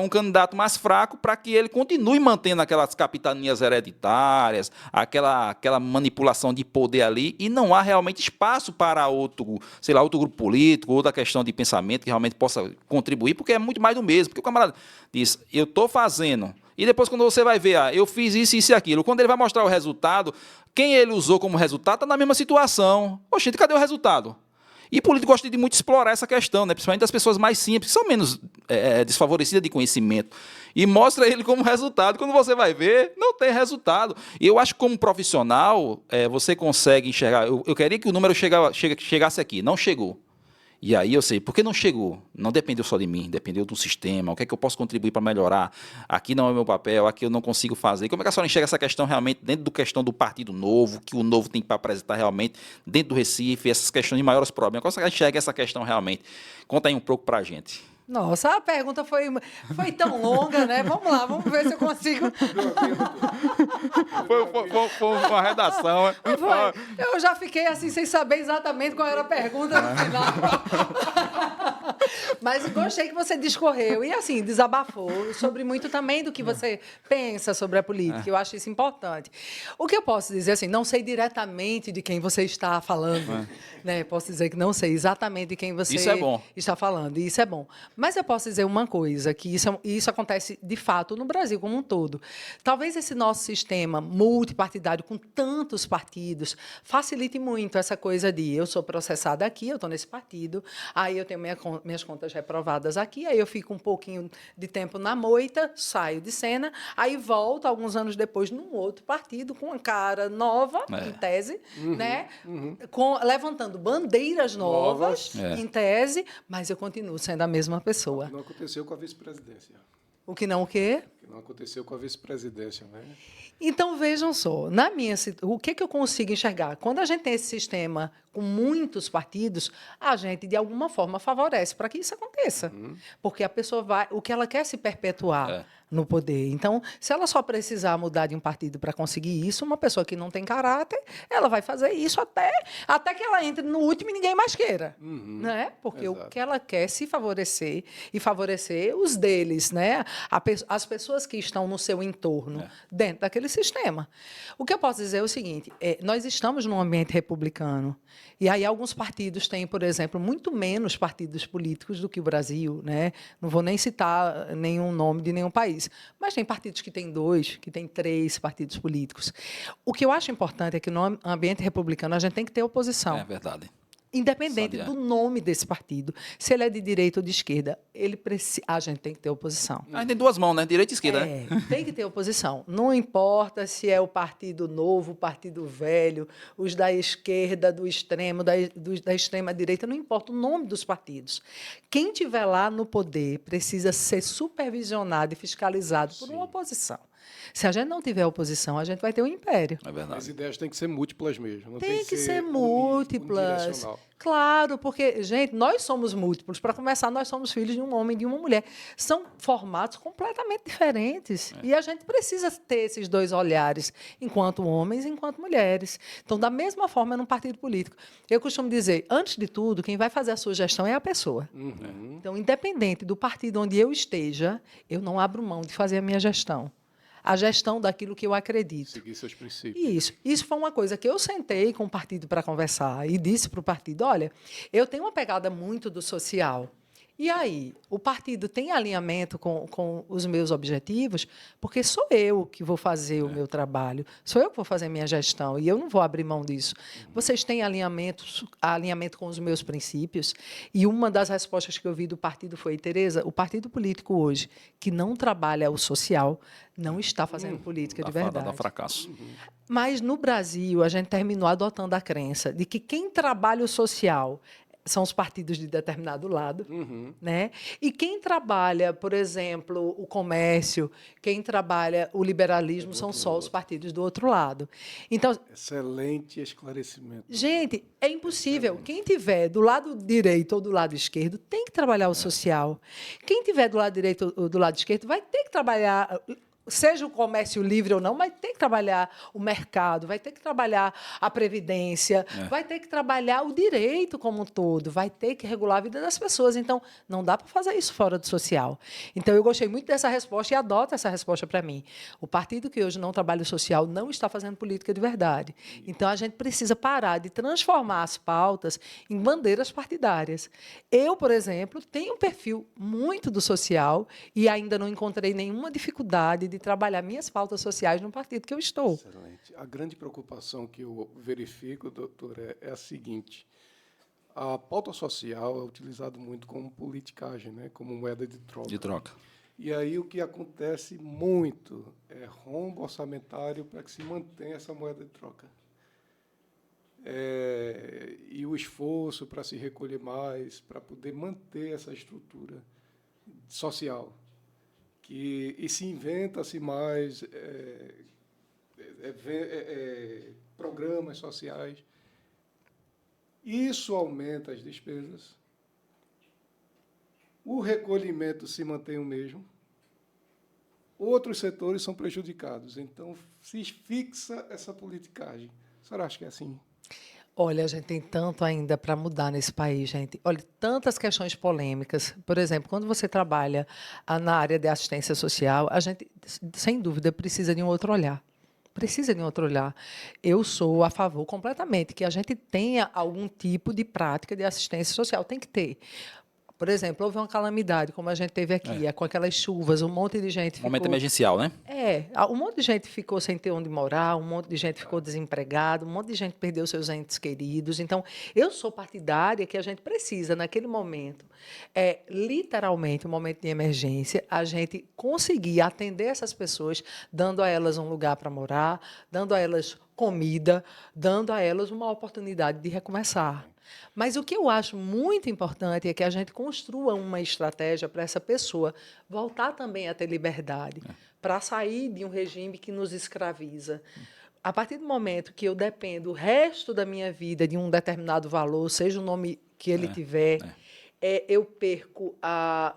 um candidato mais fraco para que ele continue mantendo aquelas capitanias hereditárias, aquela manipulação de poder ali, e não há realmente espaço para outro, sei lá, outro grupo político, outra questão de pensamento que realmente possa contribuir, porque é muito mais do mesmo. Porque o camarada diz, eu estou fazendo, e depois quando você vai ver, eu fiz isso, isso e aquilo, quando ele vai mostrar o resultado, quem ele usou como resultado está na mesma situação. Oxe, cadê o resultado? E político gosta de muito explorar essa questão, né? Principalmente das pessoas mais simples, que são menos desfavorecidas de conhecimento. E mostra ele como resultado. Quando você vai ver, não tem resultado. E eu acho que como profissional, você consegue enxergar. Eu queria que o número chegasse aqui, não chegou. E aí eu sei, por que não chegou? Não dependeu só de mim, dependeu do sistema, o que é que eu posso contribuir para melhorar? Aqui não é o meu papel, aqui eu não consigo fazer. Como é que a senhora enxerga essa questão realmente dentro da questão do Partido Novo, que o Novo tem para apresentar realmente dentro do Recife, essas questões de maiores problemas? Como é que a senhora enxerga essa questão realmente? Conta aí um pouco para a gente. Nossa, a pergunta foi tão longa, né? Vamos lá, vamos ver se eu consigo. Foi uma redação. Eu já fiquei assim, sem saber exatamente qual era a pergunta no final. Mas gostei que você discorreu e, assim, desabafou sobre muito também do que você pensa sobre a política. Eu acho isso importante. O que eu posso dizer, assim, não sei diretamente de quem você está falando, né? Posso dizer que não sei exatamente de quem você está falando, e isso é bom. Mas eu posso dizer uma coisa, que isso acontece, de fato, no Brasil como um todo. Talvez esse nosso sistema multipartidário, com tantos partidos, facilite muito essa coisa de eu sou processada aqui, eu estou nesse partido, aí eu tenho minhas contas reprovadas aqui, aí eu fico um pouquinho de tempo na moita, saio de cena, aí volto, alguns anos depois, num outro partido, com uma cara nova, em tese, né? Levantando bandeiras novas, em tese, mas eu continuo sendo a mesma pessoa. Não aconteceu com a vice-presidência. O que não o quê? O que não aconteceu com a vice-presidência, né? Então, vejam só, o que eu consigo enxergar? Quando a gente tem esse sistema com muitos partidos, a gente, de alguma forma, favorece para que isso aconteça. Porque a pessoa o que ela quer é se perpetuar no poder. Então, se ela só precisar mudar de um partido para conseguir isso, uma pessoa que não tem caráter, ela vai fazer isso até que ela entre no último e ninguém mais queira. Né? Porque o que ela quer é se favorecer e favorecer os deles, né? As pessoas que estão no seu entorno, dentro daquele sistema. O que eu posso dizer é o seguinte, nós estamos num ambiente republicano, e aí alguns partidos têm, por exemplo, muito menos partidos políticos do que o Brasil, né? Não vou nem citar nenhum nome de nenhum país, mas tem partidos que têm 2, que têm 3 partidos políticos. O que eu acho importante é que no ambiente republicano a gente tem que ter oposição. É verdade. Independente do nome desse partido, se ele é de direita ou de esquerda, a gente tem que ter oposição. A gente tem 2 mãos, né? Direita e esquerda. Tem que ter oposição. Não importa se é o Partido Novo, o Partido Velho, os da esquerda, do extremo, da extrema-direita, não importa o nome dos partidos. Quem estiver lá no poder precisa ser supervisionado e fiscalizado por uma oposição. Se a gente não tiver oposição, a gente vai ter um império. É verdade. As ideias têm que ser múltiplas mesmo. Não tem que ser múltiplas. Claro, porque, gente, nós somos múltiplos. Para começar, nós somos filhos de um homem e de uma mulher. São formatos completamente diferentes. E a gente precisa ter esses 2 olhares, enquanto homens e enquanto mulheres. Então, da mesma forma, num partido político. Eu costumo dizer, antes de tudo, quem vai fazer a sua gestão é a pessoa. Então, independente do partido onde eu esteja, eu não abro mão de fazer a minha gestão. A gestão daquilo que eu acredito. Seguir seus princípios. Isso foi uma coisa que eu sentei com o partido para conversar e disse para o partido, olha, eu tenho uma pegada muito do social. E aí, o partido tem alinhamento com os meus objetivos, porque sou eu que vou fazer o meu trabalho, sou eu que vou fazer a minha gestão, e eu não vou abrir mão disso. Vocês têm alinhamento com os meus princípios? E uma das respostas que eu vi do partido foi, Tereza, o partido político hoje, que não trabalha o social, não está fazendo política de verdade. Dá fracasso. Mas, no Brasil, a gente terminou adotando a crença de que quem trabalha o social são os partidos de determinado lado, né? E quem trabalha, por exemplo, o comércio, quem trabalha o liberalismo, são só os partidos do outro lado. Então, excelente esclarecimento. Gente, é impossível. Quem tiver do lado direito ou do lado esquerdo tem que trabalhar o social. Quem tiver do lado direito ou do lado esquerdo vai ter que trabalhar, seja o comércio livre ou não, vai ter que trabalhar o mercado, vai ter que trabalhar a previdência, vai ter que trabalhar o direito como um todo, vai ter que regular a vida das pessoas. Então, não dá para fazer isso fora do social. Então, eu gostei muito dessa resposta e adoto essa resposta para mim. O partido que hoje não trabalha o social não está fazendo política de verdade. Então, a gente precisa parar de transformar as pautas em bandeiras partidárias. Eu, por exemplo, tenho um perfil muito do social e ainda não encontrei nenhuma dificuldade de trabalhar minhas pautas sociais no partido que eu estou. Excelente. A grande preocupação que eu verifico, doutora, é a seguinte: a pauta social é utilizada muito como politicagem, né, como moeda de troca. De troca. E aí o que acontece muito é rombo orçamentário para que se mantenha essa moeda de troca. E o esforço para se recolher mais, para poder manter essa estrutura social. E se inventa-se mais programas sociais. Isso aumenta as despesas. O recolhimento se mantém o mesmo. Outros setores são prejudicados. Então, se fixa essa politicagem. A senhora acha que é assim? Olha, a gente tem tanto ainda para mudar nesse país, gente. Olha, tantas questões polêmicas. Por exemplo, quando você trabalha na área de assistência social, a gente, sem dúvida, precisa de um outro olhar. Precisa de um outro olhar. Eu sou a favor completamente que a gente tenha algum tipo de prática de assistência social. Tem que ter. Por exemplo, houve uma calamidade, como a gente teve aqui, com aquelas chuvas, um monte de gente ficou... Momento emergencial, né? Um monte de gente ficou sem ter onde morar, um monte de gente ficou desempregado, um monte de gente perdeu seus entes queridos. Então, eu sou partidária que a gente precisa, naquele momento, literalmente, um momento de emergência, a gente conseguir atender essas pessoas, dando a elas um lugar para morar, dando a elas comida, dando a elas uma oportunidade de recomeçar. Mas o que eu acho muito importante é que a gente construa uma estratégia para essa pessoa voltar também a ter liberdade, para sair de um regime que nos escraviza. A partir do momento que eu dependo o resto da minha vida de um determinado valor, seja o nome que ele tiver, eu perco,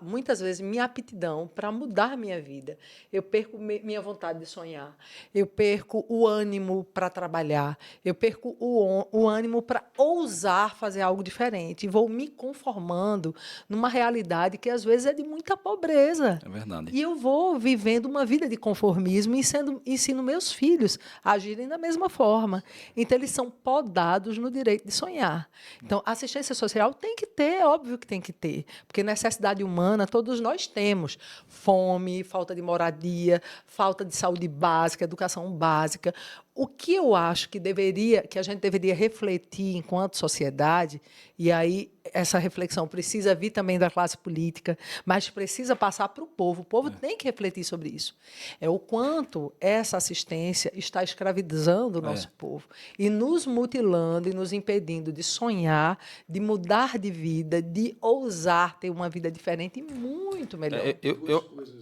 muitas vezes, minha aptidão para mudar minha vida. Eu perco minha vontade de sonhar. Eu perco o ânimo para trabalhar. Eu perco o ânimo para ousar fazer algo diferente. E vou me conformando numa realidade que, às vezes, é de muita pobreza. É verdade. E eu vou vivendo uma vida de conformismo e ensino meus filhos a agirem da mesma forma. Então, eles são podados no direito de sonhar. Então, a assistência social tem que ter, óbvio que tem que ter, porque necessidade humana todos nós temos. Fome, falta de moradia, falta de saúde básica, educação básica. O que eu acho que a gente deveria refletir enquanto sociedade, e aí essa reflexão precisa vir também da classe política, mas precisa passar para o povo. O povo tem que refletir sobre isso. É o quanto essa assistência está escravizando o nosso povo e nos mutilando e nos impedindo de sonhar, de mudar de vida, de ousar ter uma vida diferente e muito melhor.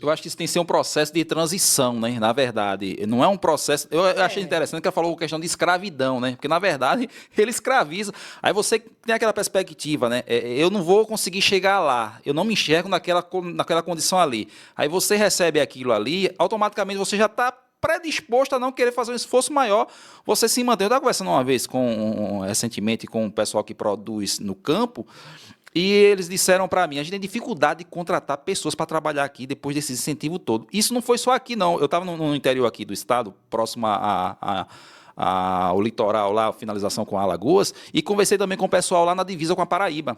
Eu acho que isso tem que ser um processo de transição, né? Na verdade, não é um processo... Eu achei interessante que ela falou a questão de escravidão, né? Porque, na verdade, ele escraviza. Aí você tem aquela perspectiva, né? Eu não vou conseguir chegar lá, eu não me enxergo naquela condição ali. Aí você recebe aquilo ali, automaticamente você já está predisposto a não querer fazer um esforço maior, você se mantém. Eu estava conversando uma vez recentemente com o pessoal que produz no campo, e eles disseram para mim, a gente tem dificuldade de contratar pessoas para trabalhar aqui depois desse incentivo todo. Isso não foi só aqui, não. Eu estava no interior aqui do estado, próximo ao litoral, lá, a finalização com Alagoas, e conversei também com o pessoal lá na divisa com a Paraíba.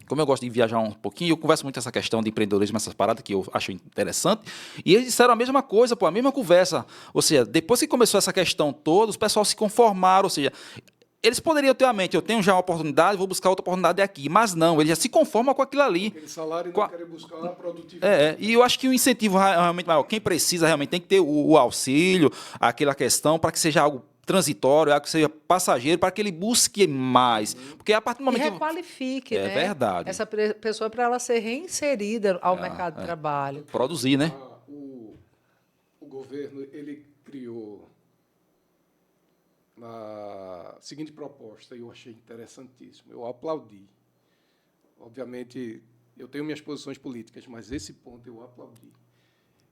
Como eu gosto de viajar um pouquinho, eu converso muito essa questão de empreendedorismo, essas paradas que eu acho interessante, e eles disseram a mesma coisa, a mesma conversa. Ou seja, depois que começou essa questão toda, os pessoal se conformaram, ou seja... Eles poderiam ter a mente, eu tenho já uma oportunidade, vou buscar outra oportunidade aqui. Mas não, eles já se conformam com aquilo ali. Aquele salário não querem buscar uma produtividade. E eu acho que o incentivo realmente maior, quem precisa realmente tem que ter o auxílio, aquela questão, para que seja algo transitório, algo que seja passageiro, para que ele busque mais. Porque a partir do momento e requalifique, é verdade. essa pessoa para ela ser reinserida ao mercado de trabalho. Produzir, né? O governo, ele criou a seguinte proposta, e eu achei interessantíssimo, eu aplaudi. Obviamente, eu tenho minhas posições políticas, mas esse ponto eu aplaudi.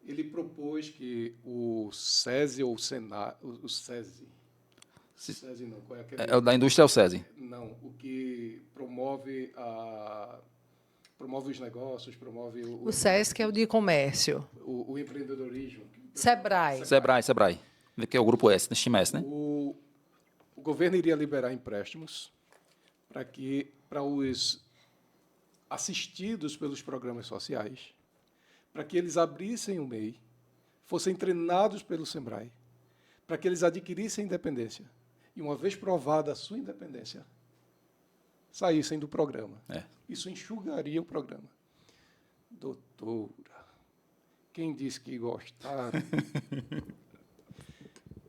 Ele propôs que o SESI ou o SENAC, o SESI não, qual é aquele? É o da indústria, é o SESI. Não, o que promove os negócios, promove o SESC é o de comércio. O empreendedorismo. Sebrae, que é o grupo S, time S, né? O governo iria liberar empréstimos para os assistidos pelos programas sociais, para que eles abrissem o MEI, fossem treinados pelo SEBRAE, para que eles adquirissem independência. E, uma vez provada a sua independência, saíssem do programa. Isso enxugaria o programa. Doutora, quem disse que gostava?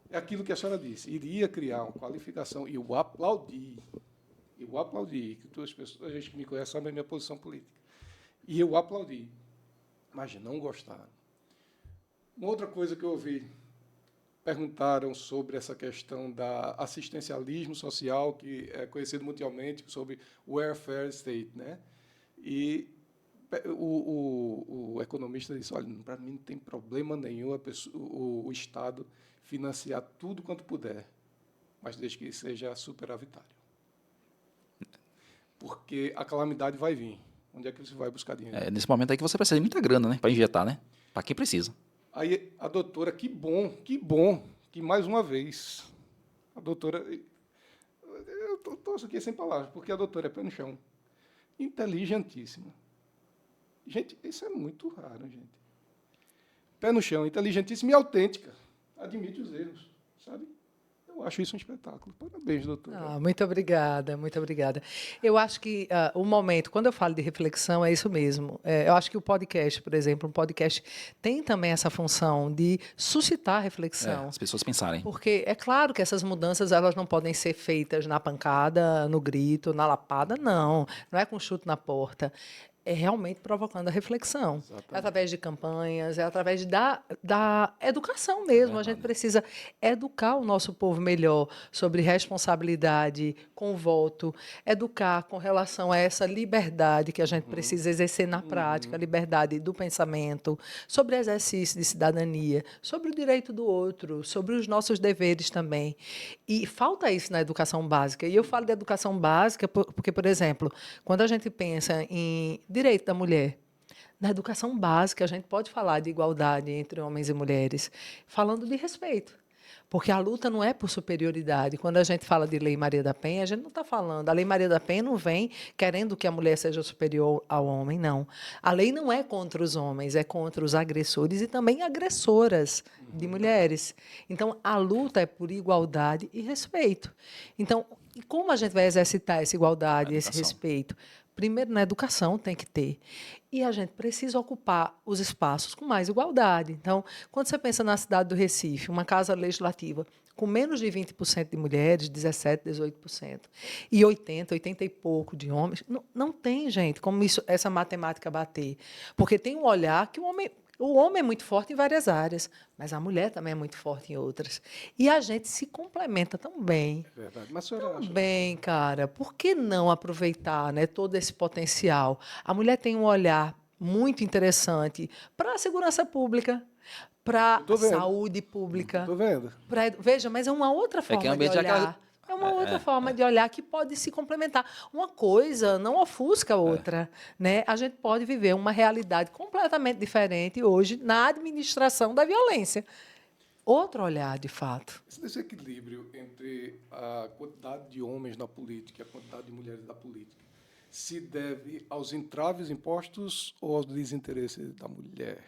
É aquilo que a senhora disse. Iria criar uma qualificação, e eu aplaudi. Que todas as pessoas, a gente que me conhece sabe a minha posição política. E eu aplaudi. Mas não gostaram. Uma outra coisa que eu ouvi, perguntaram sobre essa questão da assistencialismo social, que é conhecido mundialmente sobre welfare state, né? E o economista disse, olha, para mim não tem problema nenhum o Estado financiar tudo quanto puder, mas desde que seja superavitário. Porque a calamidade vai vir. Onde é que você vai buscar dinheiro? É nesse momento aí que você precisa de muita grana, né? Para injetar, né? Para quem precisa. Aí a doutora, que bom, que mais uma vez, a doutora, eu estou aqui sem palavras, porque a doutora é pé no chão, inteligentíssima. Gente, isso é muito raro, gente. Pé no chão, inteligentíssima e autêntica, admite os erros, sabe? Eu acho isso um espetáculo. Parabéns, doutora. Muito obrigada, muito obrigada. Eu acho que o momento, quando eu falo de reflexão, é isso mesmo. Eu acho que o podcast, por exemplo, um podcast tem também essa função de suscitar reflexão. As pessoas pensarem. Porque é claro que essas mudanças elas não podem ser feitas na pancada, no grito, na lapada, não. Não é com chute na porta. É realmente provocando a reflexão. Exatamente. É através de campanhas, é através da educação mesmo. A gente precisa educar o nosso povo melhor sobre responsabilidade com o voto, educar com relação a essa liberdade que a gente precisa exercer na prática, a liberdade do pensamento, sobre exercício de cidadania, sobre o direito do outro, sobre os nossos deveres também. E falta isso na educação básica. E eu falo de educação básica porque, por exemplo, quando a gente pensa em direito da mulher. Na educação básica, a gente pode falar de igualdade entre homens e mulheres, falando de respeito. Porque a luta não é por superioridade. Quando a gente fala de Lei Maria da Penha, a gente não está falando. A Lei Maria da Penha não vem querendo que a mulher seja superior ao homem, não. A lei não é contra os homens, é contra os agressores e também agressoras de mulheres. Então, a luta é por igualdade e respeito. Então, como a gente vai exercitar essa igualdade, esse respeito? Primeiro, na educação tem que ter. E a gente precisa ocupar os espaços com mais igualdade. Então, quando você pensa na cidade do Recife, uma casa legislativa com menos de 20% de mulheres, 17%, 18%, e 80 e pouco de homens, não tem, gente, como essa matemática bater. Porque tem um olhar que o homem é muito forte em várias áreas, mas a mulher também é muito forte em outras. E a gente se complementa tão bem. É verdade. Mas a senhora tão bem, cara. Por que não aproveitar, né, todo esse potencial? A mulher tem um olhar muito interessante para a segurança pública, para a saúde pública. Estou vendo. Veja, mas é uma outra forma de olhar. É uma outra forma de olhar que pode se complementar. Uma coisa não ofusca a outra. Né? A gente pode viver uma realidade completamente diferente hoje na administração da violência. Outro olhar, de fato. Esse desequilíbrio entre a quantidade de homens na política e a quantidade de mulheres na política se deve aos entraves impostos ou ao desinteresse da mulher?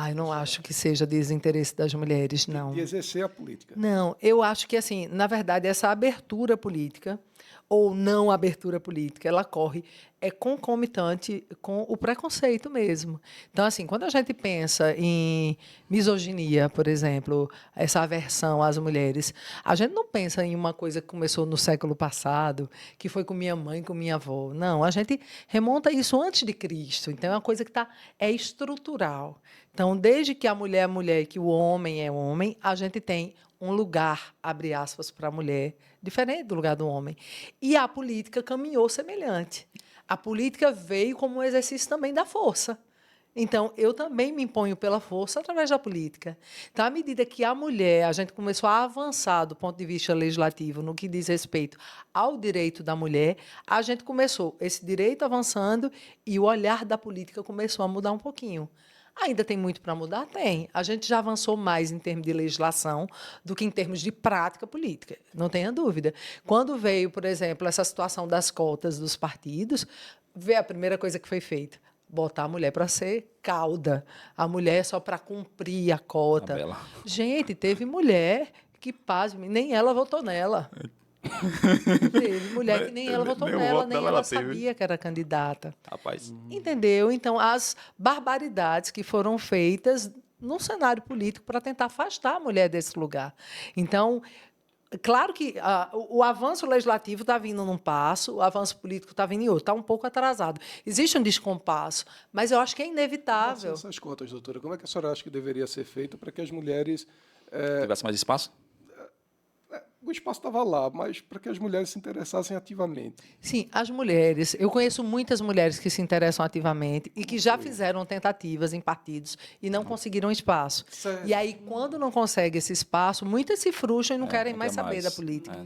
Eu não acho que seja desinteresse das mulheres, não. De exercer a política. Não, eu acho que, assim, na verdade, essa abertura política ou não abertura política, ela corre concomitante com o preconceito mesmo. Então, assim, quando a gente pensa em misoginia, por exemplo, essa aversão às mulheres, a gente não pensa em uma coisa que começou no século passado, que foi com minha mãe, com minha avó. Não, a gente remonta isso antes de Cristo. Então, é uma coisa que é estrutural. Então, desde que a mulher é mulher e que o homem é homem, a gente tem um lugar, abre aspas, para a mulher, diferente do lugar do homem. E a política caminhou semelhante. A política veio como um exercício também da força. Então, eu também me imponho pela força através da política. Então, à medida que a mulher, a gente começou a avançar do ponto de vista legislativo no que diz respeito ao direito da mulher, a gente começou esse direito avançando e o olhar da política começou a mudar um pouquinho. Ainda tem muito para mudar? Tem. A gente já avançou mais em termos de legislação do que em termos de prática política, não tenha dúvida. Quando veio, por exemplo, essa situação das cotas dos partidos, veio a primeira coisa que foi feita, botar a mulher para ser cauda. A mulher só para cumprir a cota. Gente, teve mulher que, pasme, nem ela votou nela. Teve mulher que nem ela votou nela, nem ela sabia que era candidata. Rapaz. Entendeu? Então, as barbaridades que foram feitas no cenário político para tentar afastar a mulher desse lugar. Então, claro que o avanço legislativo está vindo num passo, o avanço político está vindo em outro, está um pouco atrasado. Existe um descompasso, mas eu acho que é inevitável. Essas contas, doutora, como é que a senhora acha que deveria ser feito para que as mulheres... tivesse mais espaço? O espaço estava lá, mas para que as mulheres se interessassem ativamente. Sim, as mulheres. Eu conheço muitas mulheres que se interessam ativamente e que já fizeram tentativas em partidos e não conseguiram espaço. Certo. E aí, quando não consegue esse espaço, muitas se frustram e não querem mais saber da política.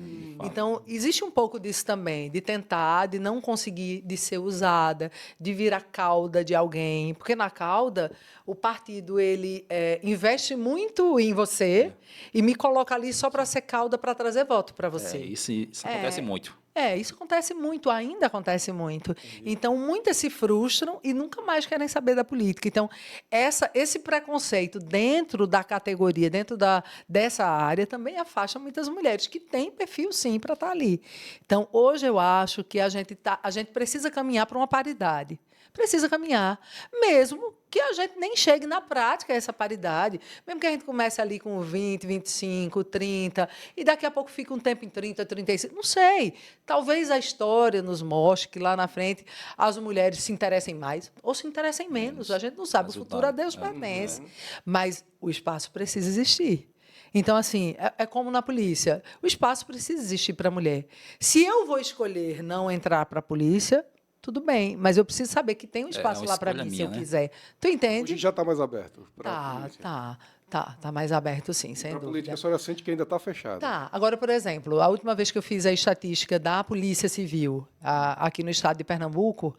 Então, existe um pouco disso também, de tentar, de não conseguir, de ser usada, de vir a cauda de alguém. Porque na cauda, o partido ele investe muito em você e me coloca ali só para ser cauda, para trazer voto para você. Isso acontece muito. Isso acontece muito, ainda acontece muito. Então, muitas se frustram e nunca mais querem saber da política. Então, esse preconceito dentro da categoria, dessa área, também afasta muitas mulheres que têm perfil, sim, para estar ali. Então, hoje eu acho que a gente precisa caminhar para uma paridade. Precisa caminhar, mesmo que a gente nem chegue na prática a essa paridade, mesmo que a gente comece ali com 20, 25, 30, e daqui a pouco fica um tempo em 30, 35, não sei. Talvez a história nos mostre que lá na frente as mulheres se interessem mais ou se interessem menos, a gente não sabe, o futuro a Deus pertence. Mas o espaço precisa existir. Então, assim, é como na polícia, o espaço precisa existir para a mulher. Se eu vou escolher não entrar para a polícia, tudo bem, mas eu preciso saber que tem um espaço lá para mim, se eu quiser. Tu entende? Hoje já está mais aberto. Tá mais aberto, sim, sem dúvida. A política, a senhora sente que ainda está fechada. Tá. Agora, por exemplo, a última vez que eu fiz a estatística da Polícia Civil aqui no estado de Pernambuco,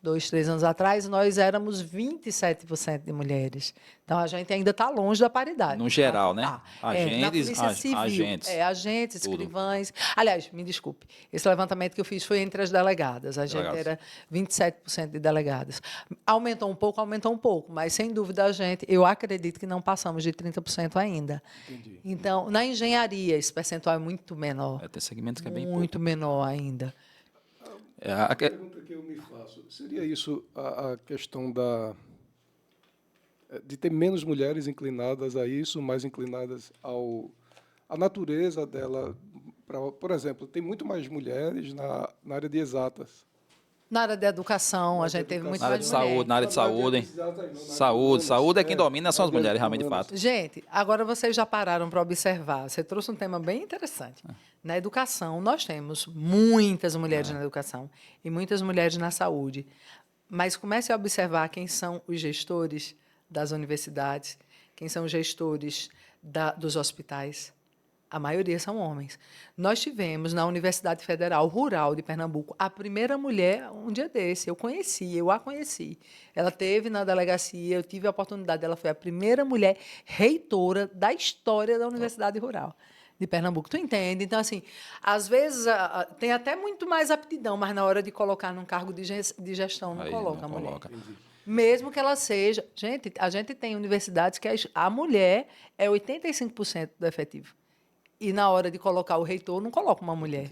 2, 3 anos atrás, nós éramos 27% de mulheres. Então, a gente ainda está longe da paridade. No geral, né? Agentes, na Polícia Civil, agentes, escrivães. Aliás, me desculpe, esse levantamento que eu fiz foi entre as delegadas. A gente era 27% de delegadas. Aumentou um pouco, mas, sem dúvida, eu acredito que não passamos de 30% ainda. Entendi. Então, na engenharia, esse percentual é muito menor. Tem segmentos que é bem muito pouco. menor ainda. A pergunta que eu me faço, seria isso a questão de ter menos mulheres inclinadas a isso, mais inclinadas à natureza dela? Por exemplo, tem muito mais mulheres na área de exatas. Na área de educação, a gente teve muito mais mulheres. Na área de saúde, hein? Saúde é quem domina, são as mulheres, realmente, de fato. Gente, agora vocês já pararam para observar. Você trouxe um tema bem interessante. Na educação, nós temos muitas mulheres na educação e muitas mulheres na saúde. Mas comece a observar quem são os gestores das universidades, quem são os gestores dos hospitais. A maioria são homens. Nós tivemos, na Universidade Federal Rural de Pernambuco, a primeira mulher, um dia desse, eu a conheci. Ela esteve na delegacia, eu tive a oportunidade, ela foi a primeira mulher reitora da história da Universidade Rural de Pernambuco. Tu entende? Então, assim, às vezes tem até muito mais aptidão, mas na hora de colocar num cargo de gestão, não coloca a mulher. Mesmo que ela seja... Gente, a gente tem universidades que a mulher é 85% do efetivo. E na hora de colocar o reitor, não coloca uma mulher.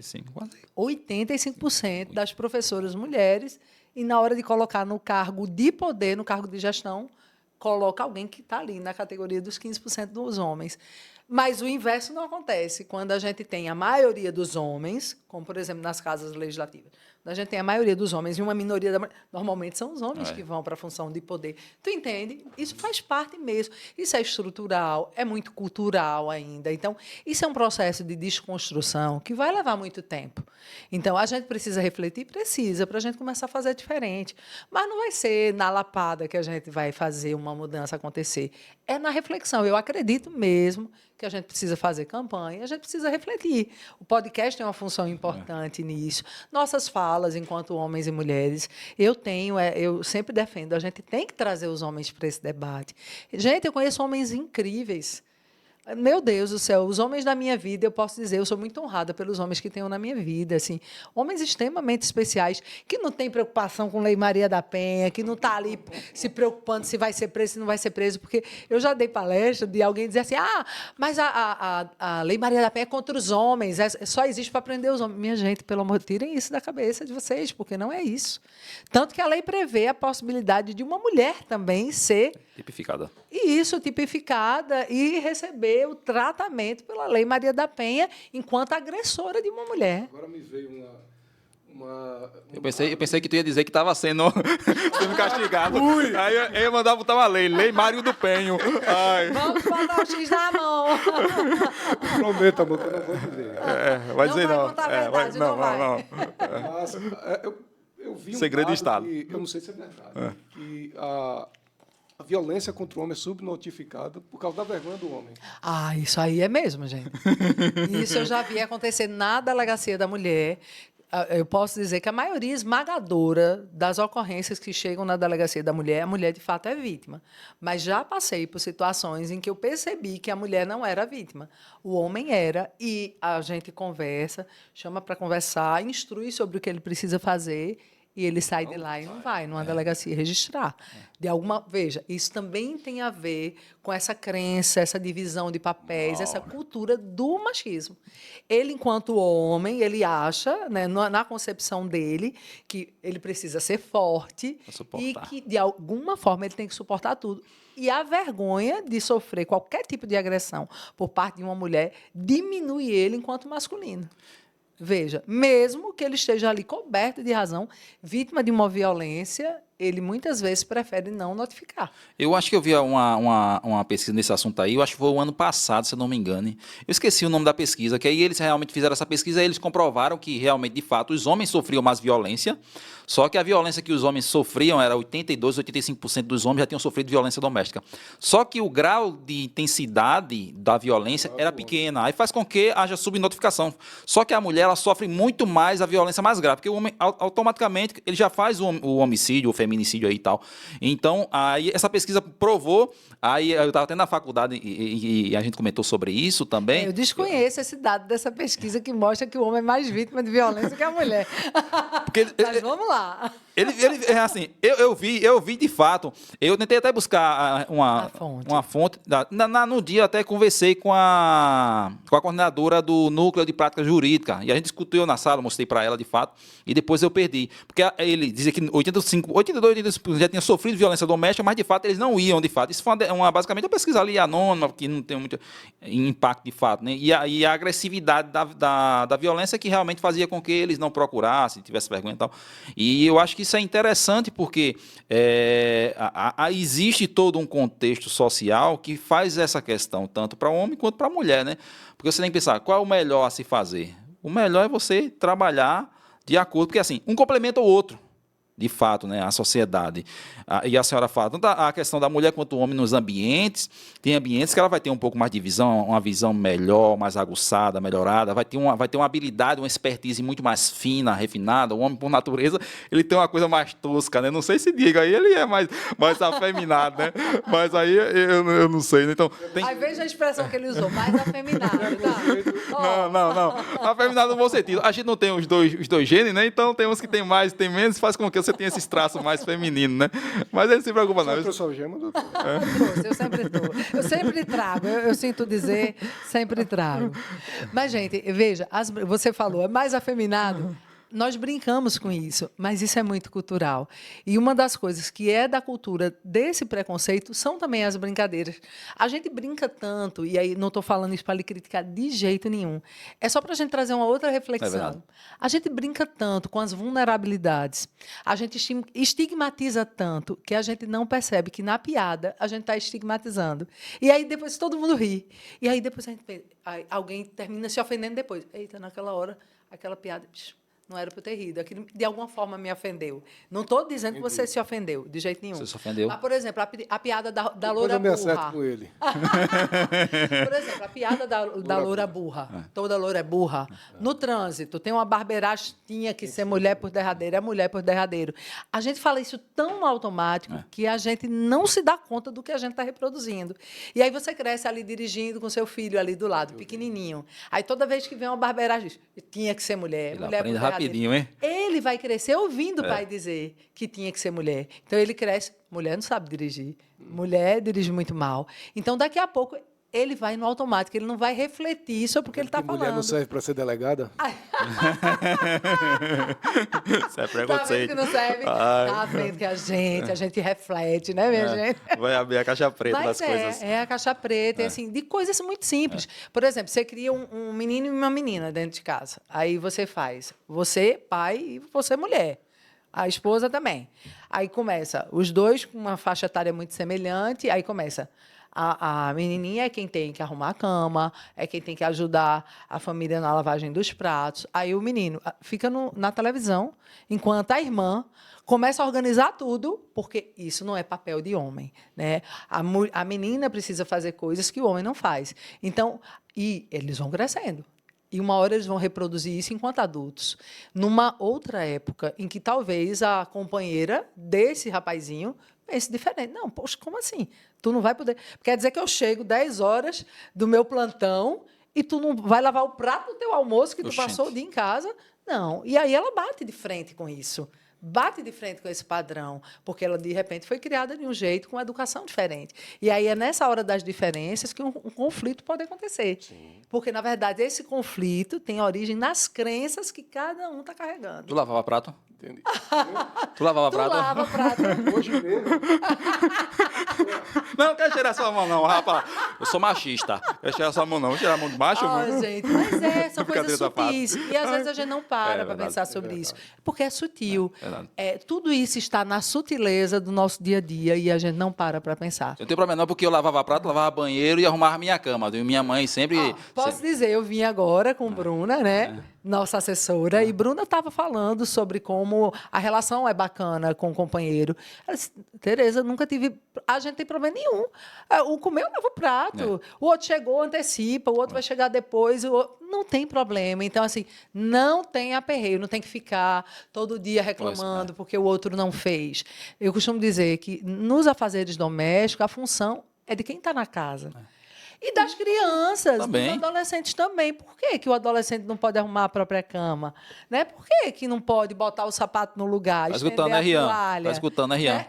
85% das professoras mulheres, e na hora de colocar no cargo de poder, no cargo de gestão, coloca alguém que está ali na categoria dos 15% dos homens. Mas o inverso não acontece. Quando a gente tem a maioria dos homens, como, por exemplo, nas casas legislativas, quando a gente tem a maioria dos homens e uma minoria da mulher, normalmente são os homens que vão para a função de poder. Tu entende? Isso faz parte mesmo. Isso é estrutural, é muito cultural ainda. Então, isso é um processo de desconstrução que vai levar muito tempo. Então, a gente precisa refletir? Precisa, para a gente começar a fazer diferente. Mas não vai ser na lapada que a gente vai fazer uma mudança acontecer. É na reflexão. Eu acredito mesmo que a gente precisa fazer campanha, a gente precisa refletir. O podcast tem uma função importante nisso. Nossas falas, enquanto homens e mulheres, eu sempre defendo, a gente tem que trazer os homens para esse debate. Gente, eu conheço homens incríveis. Meu Deus do céu, os homens da minha vida, eu posso dizer, eu sou muito honrada pelos homens que tenho na minha vida, assim, homens extremamente especiais, que não têm preocupação com Lei Maria da Penha, que não está ali se preocupando se vai ser preso, se não vai ser preso, porque eu já dei palestra de alguém dizer assim, mas a Lei Maria da Penha é contra os homens, só existe para prender os homens. Minha gente, pelo amor, tirem isso da cabeça de vocês, porque não é isso. Tanto que a lei prevê a possibilidade de uma mulher também ser tipificada. Tipificada e receber o tratamento pela Lei Maria da Penha enquanto agressora de uma mulher. Agora me veio Eu pensei que tu ia dizer que estava sendo castigado. Aí eu ia mandar botar uma Lei Mário do Penho. Ai. Vamos botar o X na mão. Prometo, amor, que eu não vou dizer. Vai dizer não. Não vai contar a verdade, não vai. Mas, eu vi Segredo de Estado. Eu não sei se é verdade. Que a violência contra o homem é subnotificada por causa da vergonha do homem. Isso aí é mesmo, gente. Isso eu já vi acontecer na Delegacia da Mulher. Eu posso dizer que a maioria esmagadora das ocorrências que chegam na Delegacia da Mulher, a mulher, de fato, é vítima. Mas já passei por situações em que eu percebi que a mulher não era vítima. O homem era, e a gente conversa, chama para conversar, instrui sobre o que ele precisa fazer, e ele sai de lá e não vai numa delegacia registrar. Veja, isso também tem a ver com essa crença, essa divisão de papéis, essa cultura do machismo. Ele, enquanto homem, ele acha, né, na concepção dele, que ele precisa ser forte e que, de alguma forma, ele tem que suportar tudo. E a vergonha de sofrer qualquer tipo de agressão por parte de uma mulher diminui ele enquanto masculino. Veja, mesmo que ele esteja ali coberto de razão, vítima de uma violência, ele muitas vezes prefere não notificar. Eu acho que eu vi uma pesquisa nesse assunto aí, eu acho que foi o ano passado, se eu não me engano. Eu esqueci o nome da pesquisa, que aí eles realmente fizeram essa pesquisa e eles comprovaram que realmente, de fato, os homens sofriam mais violência, só que a violência que os homens sofriam era 82%, 85% dos homens já tinham sofrido violência doméstica. Só que o grau de intensidade da violência era pequena, aí faz com que haja subnotificação. Só que a mulher, ela sofre muito mais a violência mais grave, porque o homem, automaticamente, ele já faz o homicídio, o feminicídio aí e tal. Então, aí essa pesquisa provou, aí eu estava até na faculdade e a gente comentou sobre isso também. Eu desconheço esse dado dessa pesquisa que mostra que o homem é mais vítima de violência que a mulher. Mas vamos lá. Ele assim, eu vi de fato, eu tentei até buscar uma fonte. No dia até conversei com a coordenadora do Núcleo de Prática Jurídica, e a gente discutiu na sala, mostrei para ela de fato, e depois eu perdi. Porque ele dizia que 82% já tinha sofrido violência doméstica, mas de fato eles não iam, de fato. Isso foi basicamente uma pesquisa ali anônima, que não tem muito impacto de fato, né? E a agressividade da violência que realmente fazia com que eles não procurassem, tivessem vergonha e tal. E eu acho que isso é interessante porque existe todo um contexto social que faz essa questão, tanto para o homem quanto para a mulher, né? Porque você tem que pensar, qual é o melhor a se fazer? O melhor é você trabalhar de acordo, porque assim, um complementa o outro. De fato, né, a sociedade. E a senhora fala, tanto a questão da mulher quanto do homem nos ambientes, tem ambientes que ela vai ter um pouco mais de visão, uma visão melhor, mais aguçada, melhorada, vai ter uma habilidade, uma expertise muito mais fina, refinada. O homem, por natureza, ele tem uma coisa mais tosca, né? Não sei se diga, aí ele é mais afeminado, né? Mas aí eu não sei, né? Então, Aí veja a expressão que ele usou, mais afeminado, tá? Não. Afeminado no bom sentido. A gente não tem os dois genes, né? Então tem uns que tem mais, tem menos, faz com que você tem esses traços mais femininos, né? Mas ele não se preocupa, não. Você trouxe algema, doutor? Eu sempre dou. Eu sempre trago. Eu sinto dizer, sempre trago. Mas, gente, veja, você falou, é mais afeminado. Nós brincamos com isso, mas isso é muito cultural. E uma das coisas que é da cultura desse preconceito são também as brincadeiras. A gente brinca tanto, e aí não estou falando isso para lhe criticar de jeito nenhum. É só para a gente trazer uma outra reflexão. A gente brinca tanto com as vulnerabilidades, a gente estigmatiza tanto que a gente não percebe que na piada a gente está estigmatizando. E aí depois todo mundo ri. E aí depois alguém termina se ofendendo depois. Eita, naquela hora, aquela piada... Não era para eu ter rido. Aquilo, de alguma forma, me ofendeu. Não estou dizendo que você se ofendeu, de jeito nenhum. Você se ofendeu? Mas, por exemplo, a piada da loura burra. Depois eu me acerto com ele. Por exemplo, a piada da loura burra. Toda loura é burra. No trânsito, tem uma barbeirastinha que ser mulher por derradeiro é mulher por derradeiro. A gente fala isso tão automático que a gente não se dá conta do que a gente está reproduzindo. E aí você cresce ali dirigindo com seu filho ali do lado, pequenininho. Aí toda vez que vem uma barbeiragem, tinha que ser mulher. Ele mulher aprende por derradeiro. rapidinho, hein? Ele vai crescer ouvindo o pai dizer que tinha que ser mulher. Então, ele cresce... Mulher não sabe dirigir. Mulher dirige muito mal. Então, daqui a pouco, ele vai no automático. Ele não vai refletir sobre o que ele está falando. Mulher não serve para ser delegada? Isso é Tá vendo preconceito. que não serve? Tá vendo que a gente reflete, né, minha gente? Vai abrir a caixa preta Mas das coisas. é a caixa preta, assim, de coisas muito simples. Por exemplo, você cria um menino e uma menina dentro de casa. Aí você faz, você, pai, e você, mulher. A esposa também. Aí começa, os dois com uma faixa etária muito semelhante, aí começa... A menininha é quem tem que arrumar a cama, é quem tem que ajudar a família na lavagem dos pratos. Aí o menino fica na televisão, enquanto a irmã começa a organizar tudo, porque isso não é papel de homem, né? A menina precisa fazer coisas que o homem não faz. Então, e eles vão crescendo. E uma hora eles vão reproduzir isso enquanto adultos. Numa outra época, em que talvez a companheira desse rapazinho pense diferente. Não, poxa, como assim? Tu não vai poder... Quer dizer que eu chego 10 horas do meu plantão e tu não vai lavar o prato do teu almoço que tu passou o dia em casa? Não. E aí ela bate de frente com isso. Bate de frente com esse padrão, porque ela, de repente, foi criada de um jeito, com uma educação diferente. E aí é nessa hora das diferenças que um conflito pode acontecer. Sim. Porque, na verdade, esse conflito tem origem nas crenças que cada um está carregando. Tu lavava prato? Entendi. Tu lavava prato? Tu lava prato. Hoje mesmo. Não, quero cheirar sua mão, não, rapaz. Eu sou machista. Quero cheirar sua mão, não. Vou cheirar a mão de macho? Gente, mas são coisas Brincadeira sutis. E, às vezes, a gente não para pensar sobre isso. Porque é sutil. Tudo isso está na sutileza do nosso dia a dia e a gente não para pensar. Eu não tenho problema não, porque eu lavava prato, lavava banheiro e arrumava minha cama. Viu? Minha mãe sempre... Posso dizer, eu vim agora com Bruna, né? Nossa assessora, e Bruna estava falando sobre como a relação é bacana com o companheiro. Ela disse, Tereza, nunca tive... A gente não tem problema nenhum. O comer, eu lavo o prato. O outro chegou, antecipa, o outro vai chegar depois. Não tem problema. Então, assim, não tem aperreio, não tem que ficar todo dia reclamando porque o outro não fez. Eu costumo dizer que nos afazeres domésticos, a função é de quem está na casa. E das crianças, também. Dos adolescentes também. Por que o adolescente não pode arrumar a própria cama? Né? Por que não pode botar o sapato no lugar, estender a toalha? Tá escutando a Rian.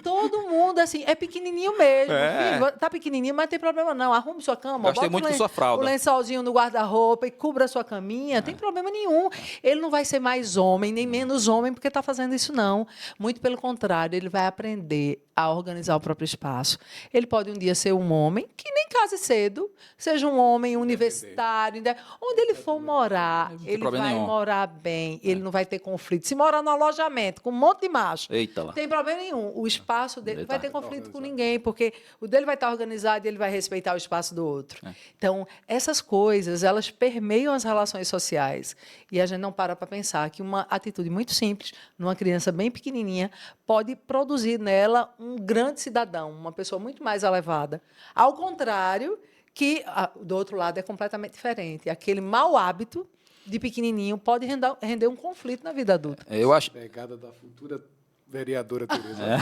Todo mundo, assim, é pequenininho mesmo. Filho, tá pequenininho, mas não tem problema não. Arrume sua cama, Gastei muito com sua fralda. O lençolzinho no guarda-roupa e cubra a sua caminha. Não tem problema nenhum. Ele não vai ser mais homem, nem menos homem, porque está fazendo isso, não. Muito pelo contrário, ele vai aprender a organizar o próprio espaço. Ele pode um dia ser um homem que nem case cedo, seja um homem universitário, onde ele for morar, ele vai morar bem, ele não vai ter conflito. Se morar no alojamento com um monte de macho, não tem problema nenhum. O espaço dele não vai ter conflito com ninguém, porque o dele vai estar organizado e ele vai respeitar o espaço do outro. Então, essas coisas, elas permeiam as relações sociais. E a gente não para pensar que uma atitude muito simples, numa criança bem pequenininha, pode produzir nela um grande cidadão, uma pessoa muito mais elevada. Ao contrário, que do outro lado é completamente diferente. Aquele mau hábito de pequenininho pode render um conflito na vida adulta. Eu acho... A pegada da futura vereadora Tereza.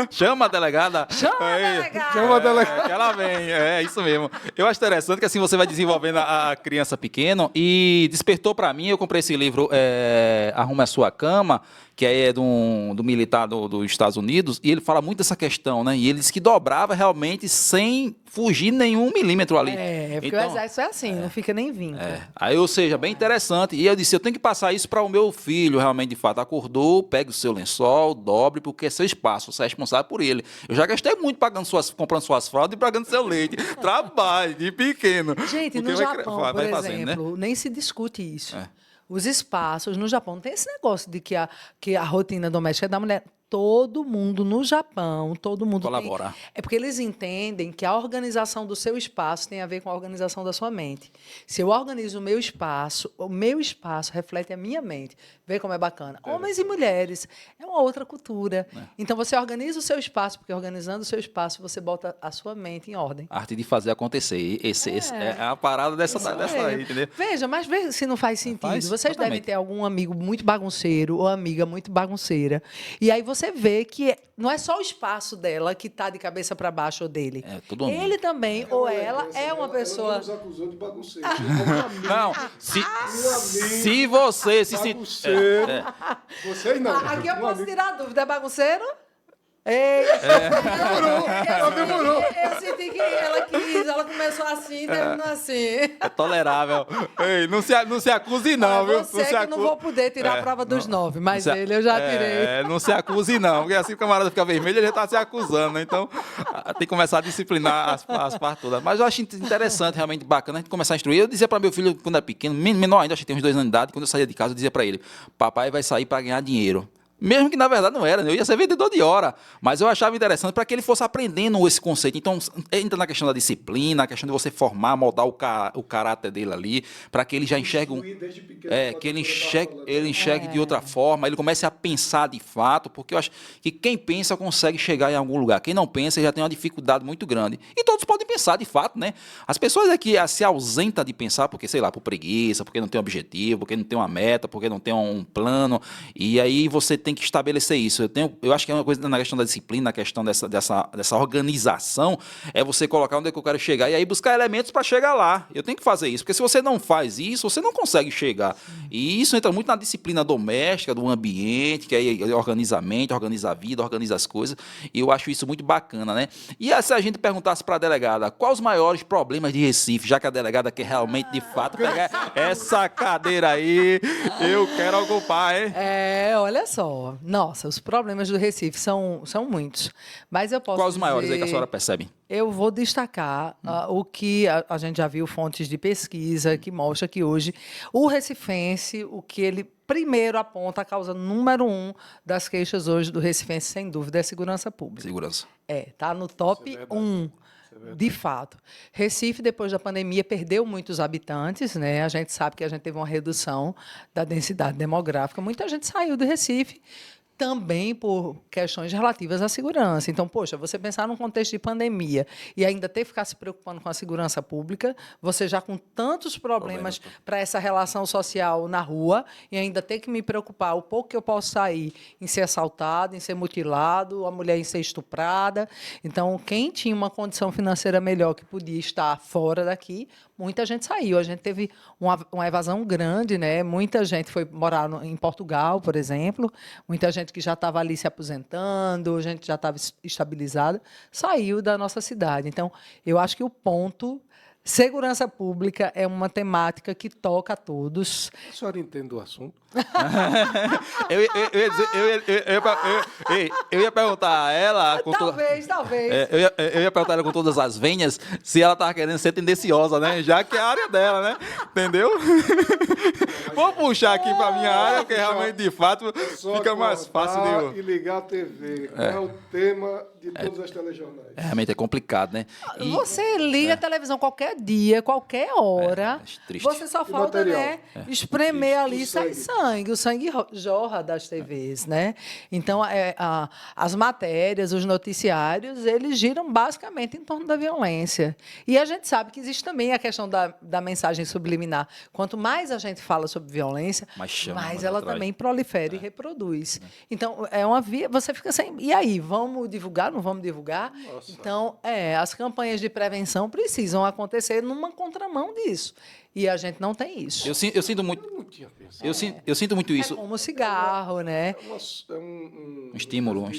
Chama a delegada. Chama a delegada. Chama a delegada. Que ela vem, é isso mesmo. Eu acho interessante que assim você vai desenvolvendo a criança pequena e despertou para mim, eu comprei esse livro Arrume a Sua Cama, que aí é do militar dos Estados Unidos, e ele fala muito dessa questão, né? E ele diz que dobrava realmente sem fugir nenhum milímetro ali. Porque então, o exército é assim, não fica nem vindo. Aí, ou seja, bem interessante. E eu disse, eu tenho que passar isso para o meu filho, realmente, de fato, acordou, pegue o seu lençol, dobre, porque é seu espaço, você é responsável por ele. Eu já gastei muito comprando suas fraldas e pagando seu leite. Trabalho, de pequeno. Gente, no Japão, por exemplo, né? Nem se discute isso. Os espaços no Japão não tem esse negócio de que a rotina doméstica é da mulher. Todo mundo no Japão, todo mundo colabora. É porque eles entendem que a organização do seu espaço tem a ver com a organização da sua mente. Se eu organizo o meu espaço reflete a minha mente. Vê como é bacana. Homens e mulheres, é uma outra cultura. Então, você organiza o seu espaço, porque organizando o seu espaço, você bota a sua mente em ordem. A arte de fazer acontecer. Esse é a parada dessa aí, entendeu? Veja, mas veja se não faz sentido. Vocês totalmente. devem ter algum amigo muito bagunceiro ou amiga muito bagunceira. E aí você vê que não é só o espaço dela que está de cabeça para baixo ou dele. Todo mundo. Ele também, ou ela, é uma pessoa... Ela nos acusou de bagunceiro. Não, se você se sentir... Vocês não. Aqui eu posso tirar a dúvida. É bagunceiro? Demorou. Eu senti que ela começou assim, terminou assim. É tolerável. Ei, não se acuse não, viu? Você que não vou poder tirar a prova dos 9, mas ele eu já tirei. Não se acuse não, porque assim o camarada fica vermelho, ele já está se acusando, né? Então tem que começar a disciplinar as partes todas. Mas eu acho interessante, realmente bacana a gente começar a instruir. Eu dizia para meu filho, quando era pequeno, menor ainda, acho que tem uns 2 anos de idade, quando eu saía de casa, eu dizia para ele, papai vai sair para ganhar dinheiro. Mesmo que, na verdade, não era, né? Eu ia ser vendedor de hora. Mas eu achava interessante para que ele fosse aprendendo esse conceito. Então, entra na questão da disciplina, a questão de você formar, moldar o caráter dele ali, para que ele já enxergue... que ele enxergue de outra forma, ele comece a pensar de fato, porque eu acho que quem pensa consegue chegar em algum lugar. Quem não pensa já tem uma dificuldade muito grande. E todos podem pensar, de fato, né? As pessoas aqui se ausentam de pensar porque, sei lá, por preguiça, porque não tem um objetivo, porque não tem uma meta, porque não tem um plano. E aí você tem que estabelecer isso. Eu acho que é uma coisa na questão da disciplina, na questão dessa organização, é você colocar onde é que eu quero chegar e aí buscar elementos para chegar lá. Eu tenho que fazer isso, porque se você não faz isso, você não consegue chegar. E isso entra muito na disciplina doméstica, do ambiente, que aí organiza a mente, organiza a vida, organiza as coisas, e eu acho isso muito bacana, né? E se a gente perguntasse para a delegada, quais os maiores problemas de Recife, já que a delegada quer realmente, de fato, pegar essa cadeira aí, eu quero ocupar, hein? Olha só. Nossa, os problemas do Recife são muitos. Mas eu posso Quais os maiores aí que a senhora percebe? Eu vou destacar o que a gente já viu fontes de pesquisa que mostra que hoje o recifense, o que ele primeiro aponta a causa número 1 das queixas hoje do recifense, sem dúvida, é segurança pública. Segurança. Está no top 1. De fato. Recife, depois da pandemia, perdeu muitos habitantes, né? A gente sabe que a gente teve uma redução da densidade demográfica. Muita gente saiu do Recife também por questões relativas à segurança. Então, poxa, você pensar num contexto de pandemia e ainda ter que ficar se preocupando com a segurança pública, você já com tantos problemas para essa relação social na rua e ainda ter que me preocupar o pouco que eu posso sair em ser assaltado, em ser mutilado, a mulher em ser estuprada. Então, quem tinha uma condição financeira melhor que podia estar fora daqui, muita gente saiu. A gente teve uma evasão grande, né? Muita gente foi morar em Portugal, por exemplo, muita gente que já estava ali se aposentando, gente já estava estabilizada, saiu da nossa cidade. Então, eu acho que o ponto... Segurança pública é uma temática que toca a todos. A senhora entende o assunto? Eu ia perguntar a ela... Talvez. Eu ia perguntar a ela com todas as venhas se ela estava querendo ser tendenciosa, né? Já que é a área dela, né? Entendeu? Vou puxar aqui para a minha área, porque realmente, de fato, fica mais fácil de... E ligar a TV. É o tema de todas as telejornais. Realmente é complicado, né? Você liga a televisão qualquer dia, qualquer hora, triste. você só falta, né, espremer ali e sair sangue. o sangue jorra das TVs, né? Então, as matérias, os noticiários, eles giram basicamente em torno da violência. E a gente sabe que existe também a questão da mensagem subliminar. Quanto mais a gente fala sobre violência, mais ela também prolifera e reproduz. Então, é uma via, você fica sem... E aí, vamos divulgar, não vamos divulgar? Nossa. Então, as campanhas de prevenção precisam acontecer numa contramão disso. E a gente não tem isso. Eu sinto muito. Eu sinto muito isso. É como cigarro, né? Um estímulo.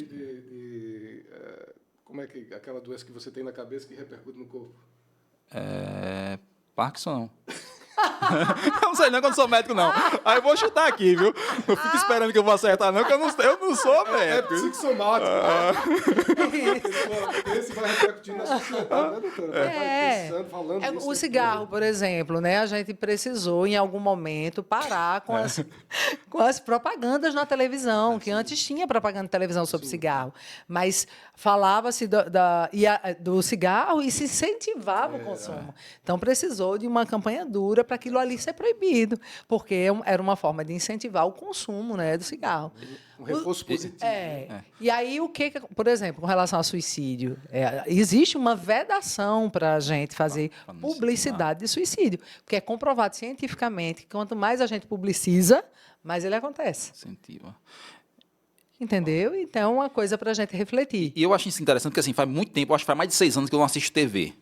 Como é que aquela doença que você tem na cabeça que repercute no corpo? Parkinson, não. Eu não sei não, que eu não sou médico, não. Aí eu vou chutar aqui, viu? Não fique esperando que eu vou acertar, não, que eu não sou médico. É psicossomático. Esse vai repercutindo na sociedade, né, doutora? Vai pensando, falando disso. O cigarro, por exemplo, né? A gente precisou, em algum momento, parar com as propagandas na televisão, que antes tinha propaganda de televisão sobre cigarro, mas falava-se do cigarro e se incentivava o consumo. Então, precisou de uma campanha dura para aquilo ali ser proibido, porque era uma forma de incentivar o consumo, né, do cigarro. Um reforço positivo. E aí, por exemplo, com relação ao suicídio, existe uma vedação para a gente fazer publicidade de suicídio, porque é comprovado cientificamente que quanto mais a gente publiciza, mais ele acontece. Incentiva. Entendeu? Então, é uma coisa para a gente refletir. E eu acho isso interessante, porque assim, faz muito tempo, acho que faz mais de 6 anos que eu não assisto TV.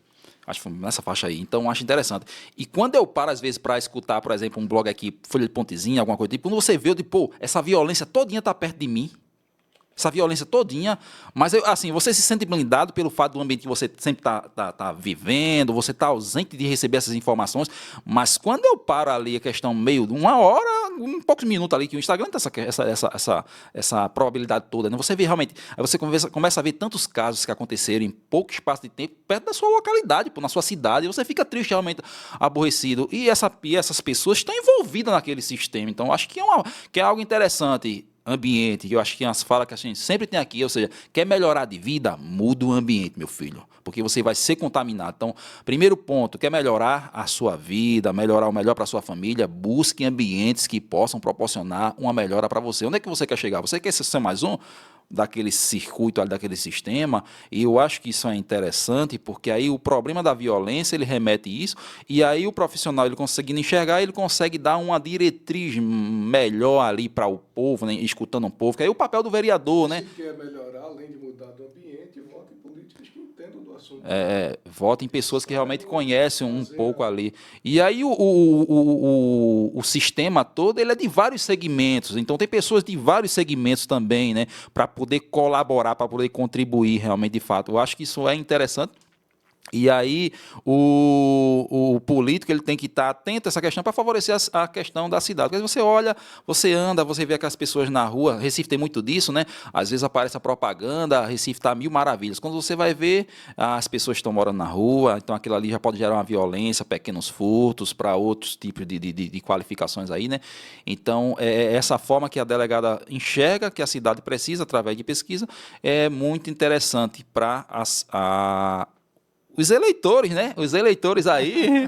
Acho que foi nessa faixa aí. Então, acho interessante. E quando eu paro, às vezes, para escutar, por exemplo, um blog aqui, Folha de Pontezinha, alguma coisa tipo, quando você vê, eu digo, essa violência todinha está perto de mim. Essa violência todinha. Mas, assim, você se sente blindado pelo fato do ambiente que você sempre tá vivendo, você está ausente de receber essas informações. Mas quando eu paro ali a questão meio de uma hora, poucos minutos ali, que o Instagram tem essa probabilidade toda, né? Você vê realmente... Aí você começa a ver tantos casos que aconteceram em pouco espaço de tempo, perto da sua localidade, na sua cidade, e você fica triste, realmente aborrecido. E essas pessoas estão envolvidas naquele sistema. Então, acho que é algo interessante. Ambiente, que eu acho que é umas falas que a gente sempre tem aqui, ou seja, quer melhorar de vida? Muda o ambiente, meu filho, porque você vai ser contaminado. Então, primeiro ponto, quer melhorar a sua vida, melhorar o melhor para a sua família, busque ambientes que possam proporcionar uma melhora para você. Onde é que você quer chegar? Você quer ser mais um daquele circuito, daquele sistema? E eu acho que isso é interessante, porque aí o problema da violência, ele remete isso, e aí o profissional, ele conseguindo enxergar, ele consegue dar uma diretriz melhor ali para o povo, né, escutando o povo, que aí é o papel do vereador, né? Se quer melhorar, além de mudar do ambiente, vote em políticos que entendam do assunto. Vote em pessoas que realmente conhecem um pouco ali. E aí o sistema todo, ele é de vários segmentos, então tem pessoas de vários segmentos também, né, para poder colaborar, para poder contribuir realmente, de fato. Eu acho que isso é interessante. E aí o político, ele tem que estar atento a essa questão para favorecer a questão da cidade. Porque você olha, você anda, você vê aquelas pessoas na rua, Recife tem muito disso, né? Às vezes aparece a propaganda, Recife está a mil maravilhas. Quando você vai ver, as pessoas estão morando na rua, então aquilo ali já pode gerar uma violência, pequenos furtos para outros tipos de qualificações aí, né? Então, essa forma que a delegada enxerga que a cidade precisa, através de pesquisa, é muito interessante para os eleitores, né? Os eleitores aí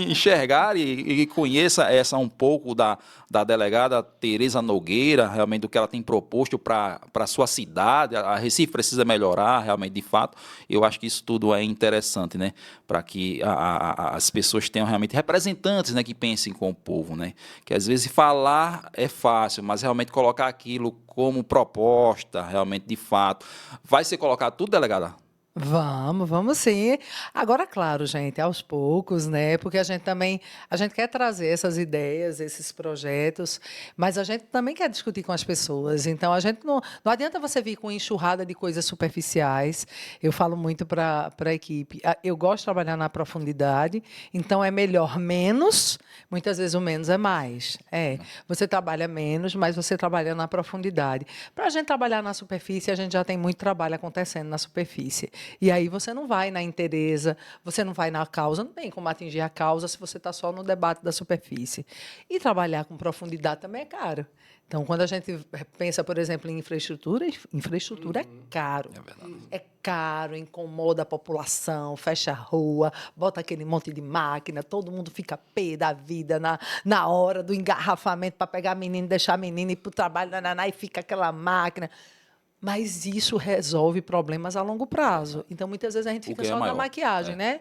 enxergarem e conheçam um pouco da delegada Tereza Nogueira, realmente do que ela tem proposto para a sua cidade. A Recife precisa melhorar, realmente, de fato. Eu acho que isso tudo é interessante, né? Para que as pessoas tenham realmente representantes, né, que pensem com o povo, né? Que às vezes falar é fácil, mas realmente colocar aquilo como proposta, realmente, de fato. Vai ser colocado tudo, delegada? Vamos sim. Agora, claro, gente, aos poucos, né? Porque a gente quer trazer essas ideias, esses projetos, mas a gente também quer discutir com as pessoas. Então, a gente não adianta você vir com enxurrada de coisas superficiais. Eu falo muito para a equipe. Eu gosto de trabalhar na profundidade, então é melhor menos. Muitas vezes o menos é mais. Você trabalha menos, mas você trabalha na profundidade. Para a gente trabalhar na superfície, a gente já tem muito trabalho acontecendo na superfície. E aí você não vai na inteireza, você não vai na causa, não tem como atingir a causa se você está só no debate da superfície. E trabalhar com profundidade também é caro. Então, quando a gente pensa, por exemplo, em infraestrutura, infraestrutura é caro. É verdade. É caro, incomoda a população, fecha a rua, bota aquele monte de máquina, todo mundo fica pé da vida na hora do engarrafamento para pegar a menina, deixar a menina ir para o trabalho, e fica aquela máquina. Mas isso resolve problemas a longo prazo. Então, muitas vezes, a gente fica só na maquiagem, né?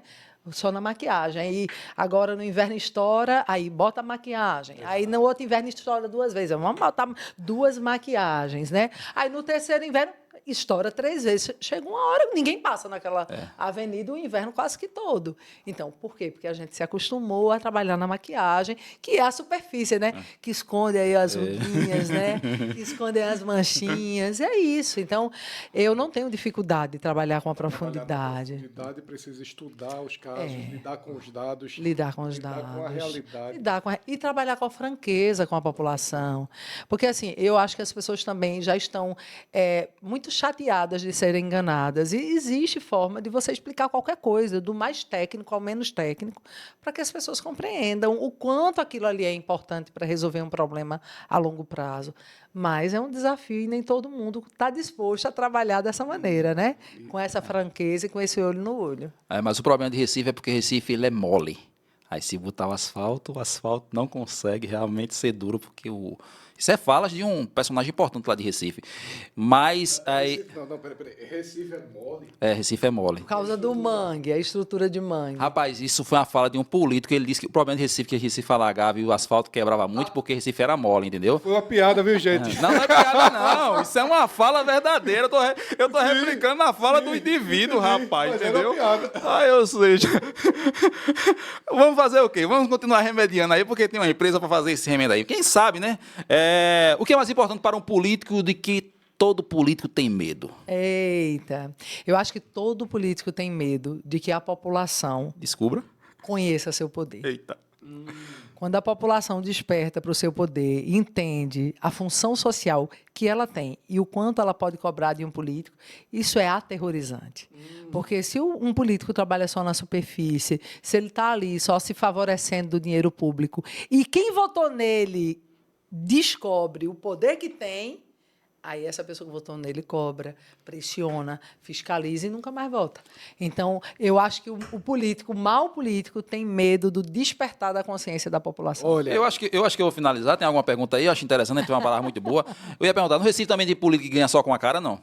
Só na maquiagem. E agora, no inverno, estoura, aí bota a maquiagem. Aí, no outro inverno, estoura 2 vezes. Vamos botar 2 maquiagens, né? Aí, no terceiro inverno, estoura 3 vezes. Chega uma hora, ninguém passa naquela avenida o inverno quase que todo. Então, por quê? Porque a gente se acostumou a trabalhar na maquiagem, que é a superfície, né? Que esconde aí as ruguinhas, né? Que esconde as manchinhas. É isso. Então, eu não tenho dificuldade de trabalhar com a profundidade. Profundidade precisa estudar os casos, lidar com os dados. Lidar com os dados. Com a realidade. E trabalhar com a franqueza com a população. Porque, assim, eu acho que as pessoas também já estão muito chateadas de serem enganadas. E existe forma de você explicar qualquer coisa, do mais técnico ao menos técnico, para que as pessoas compreendam o quanto aquilo ali é importante para resolver um problema a longo prazo. Mas é um desafio e nem todo mundo está disposto a trabalhar dessa maneira, né? Com essa franqueza e com esse olho no olho. Mas o problema de Recife é porque Recife ele é mole. Aí, se botar o asfalto não consegue realmente ser duro, porque isso é falas de um personagem importante lá de Recife. Mas aí... Peraí. Recife é mole? Recife é mole. Por causa do mangue, a estrutura de mangue. Rapaz, isso foi uma fala de um político. Ele disse que o problema de Recife é que Recife alagava e o asfalto quebrava muito porque Recife era mole, entendeu? Foi uma piada, viu, gente? Não é piada, não. Isso é uma fala verdadeira. Eu tô replicando na fala do indivíduo, rapaz, entendeu? Ou seja... Vamos fazer o quê? Vamos continuar remediando aí, porque tem uma empresa para fazer esse remédio aí. Quem sabe, né? O que é mais importante para um político de que todo político tem medo? Eita, eu acho que todo político tem medo de que a população Descubra. conheça seu poder. Eita. Quando a população desperta para o seu poder e entende a função social que ela tem e o quanto ela pode cobrar de um político, isso é aterrorizante. Porque se um político trabalha só na superfície, se ele está ali só se favorecendo do dinheiro público, e quem votou nele descobre o poder que tem, aí essa pessoa que votou nele cobra, pressiona, fiscaliza e nunca mais volta. Então, eu acho que o político, o mau político, tem medo do despertar da consciência da população. Olha, eu acho que eu vou finalizar. Tem alguma pergunta aí? Eu acho interessante, né? Tem uma palavra muito boa. Eu ia perguntar, no Recife também de político que ganha só com a cara, não?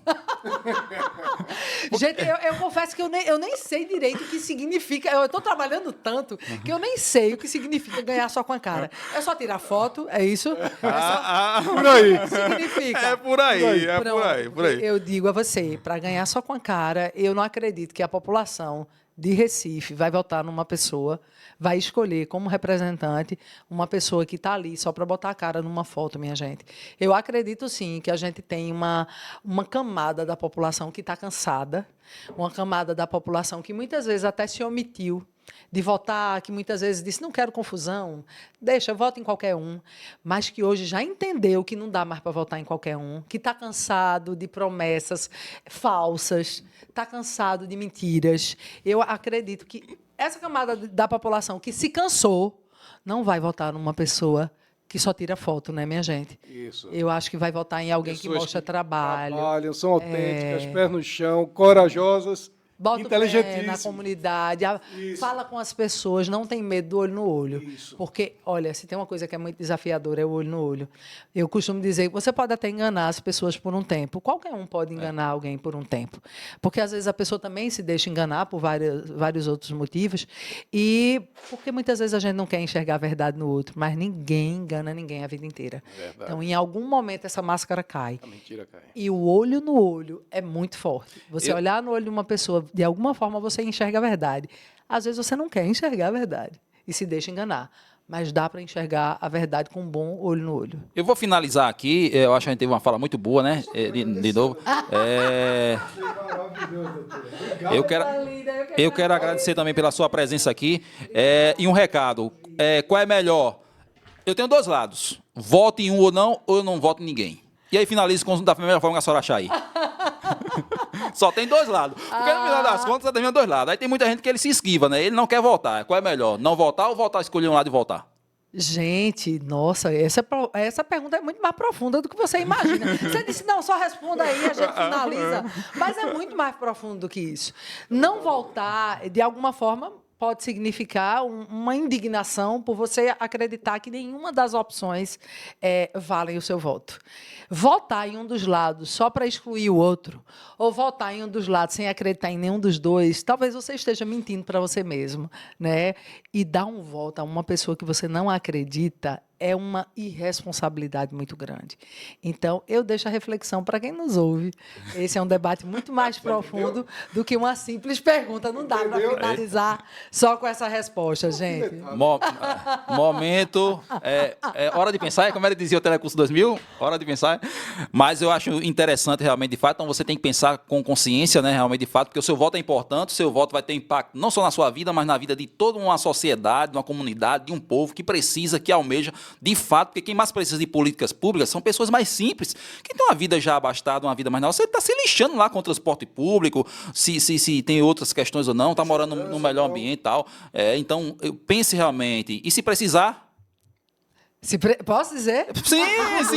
Gente, eu confesso que eu nem sei direito o que significa. Eu estou trabalhando tanto que eu nem sei o que significa ganhar só com a cara. É só tirar foto, é isso? Por aí. Significa. É por aí, por aí. Eu digo a você, para ganhar só com a cara, eu não acredito que a população de Recife vai votar numa pessoa, vai escolher como representante uma pessoa que está ali só para botar a cara numa foto, minha gente. Eu acredito, sim, que a gente tem uma camada da população que está cansada, uma camada da população que muitas vezes até se omitiu de votar, que muitas vezes disse, não quero confusão, deixa, vota em qualquer um, mas que hoje já entendeu que não dá mais para votar em qualquer um, que está cansado de promessas falsas, está cansado de mentiras. Eu acredito que essa camada da população que se cansou não vai votar numa pessoa que só tira foto, né, minha gente? Isso. Eu acho que vai votar em alguém Pessoas que mostra trabalho. Trabalham, são autênticas, pés no chão, corajosas. Bota o pé na comunidade, fala com as pessoas, não tem medo do olho no olho. Isso. Porque, olha, se tem uma coisa que é muito desafiadora, é o olho no olho. Eu costumo dizer que você pode até enganar as pessoas por um tempo. Qualquer um pode enganar alguém por um tempo. Porque, às vezes, a pessoa também se deixa enganar por vários outros motivos. E porque, muitas vezes, a gente não quer enxergar a verdade no outro. Mas ninguém engana ninguém a vida inteira. Então, em algum momento, essa máscara cai. A mentira cai. E o olho no olho é muito forte. Você olhar no olho de uma pessoa, de alguma forma você enxerga a verdade. Às vezes você não quer enxergar a verdade e se deixa enganar. Mas dá para enxergar a verdade com um bom olho no olho. Eu vou finalizar aqui. Eu acho que a gente teve uma fala muito boa, né? De novo. Eu quero agradecer também pela sua presença aqui. E um recado. Qual é melhor? Eu tenho 2 lados. Vote em um ou eu não voto em ninguém. E aí finalizo da primeira forma que a senhora achar aí. Só tem dois lados. Porque no final das contas, você tem dois lados. Aí tem muita gente que ele se esquiva, né? Ele não quer votar. Qual é melhor? Não votar ou votar, escolher um lado e votar? Gente, nossa, essa pergunta é muito mais profunda do que você imagina. Você disse, não, só responda aí, a gente finaliza. Mas é muito mais profundo do que isso. Não voltar, de alguma forma, pode significar uma indignação por você acreditar que nenhuma das opções valem o seu voto. Votar em um dos lados só para excluir o outro, ou votar em um dos lados sem acreditar em nenhum dos dois, talvez você esteja mentindo para você mesmo, né? E dar um voto a uma pessoa que você não acredita é uma irresponsabilidade muito grande. Então, eu deixo a reflexão para quem nos ouve. Esse é um debate muito mais profundo do que uma simples pergunta. Não dá para finalizar só com essa resposta, gente. Momento. Hora de pensar, como ele dizia o Telecurso 2000, hora de pensar. Mas eu acho interessante, realmente, de fato. Então, você tem que pensar com consciência, né, realmente, de fato, porque o seu voto é importante, o seu voto vai ter impacto não só na sua vida, mas na vida de toda uma sociedade, de uma comunidade, de um povo que precisa, que almeja, de fato, porque quem mais precisa de políticas públicas são pessoas mais simples, que têm uma vida já abastada, uma vida mais normal. Você está se lixando lá com o transporte público, se tem outras questões ou não, está morando no melhor ambiente e tal. Então, pense realmente. E se precisar... Posso dizer? Sim,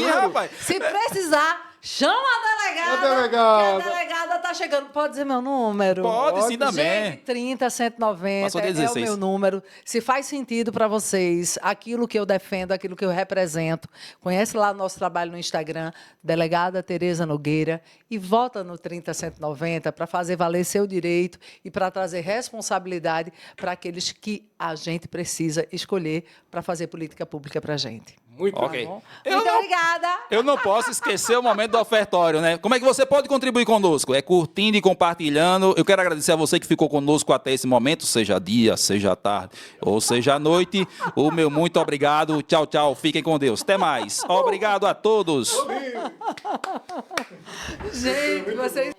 rapaz. Se precisar... Chama a delegada, que a delegada está chegando. Pode dizer meu número? Pode sim também. Gente, 30 190 Passou de é 16. o meu número. Se faz sentido para vocês, aquilo que eu defendo, aquilo que eu represento, conhece lá o nosso trabalho no Instagram, delegada Tereza Nogueira, e vota no 30 190 para fazer valer seu direito e para trazer responsabilidade para aqueles que a gente precisa escolher para fazer política pública para a gente. Muito ok. bom. Muito obrigada. Eu não posso esquecer o momento do ofertório, né? Como é que você pode contribuir conosco? É curtindo e compartilhando. Eu quero agradecer a você que ficou conosco até esse momento, seja dia, seja tarde ou seja noite. O meu muito obrigado. Tchau, tchau. Fiquem com Deus. Até mais. Obrigado a todos. Gente, vocês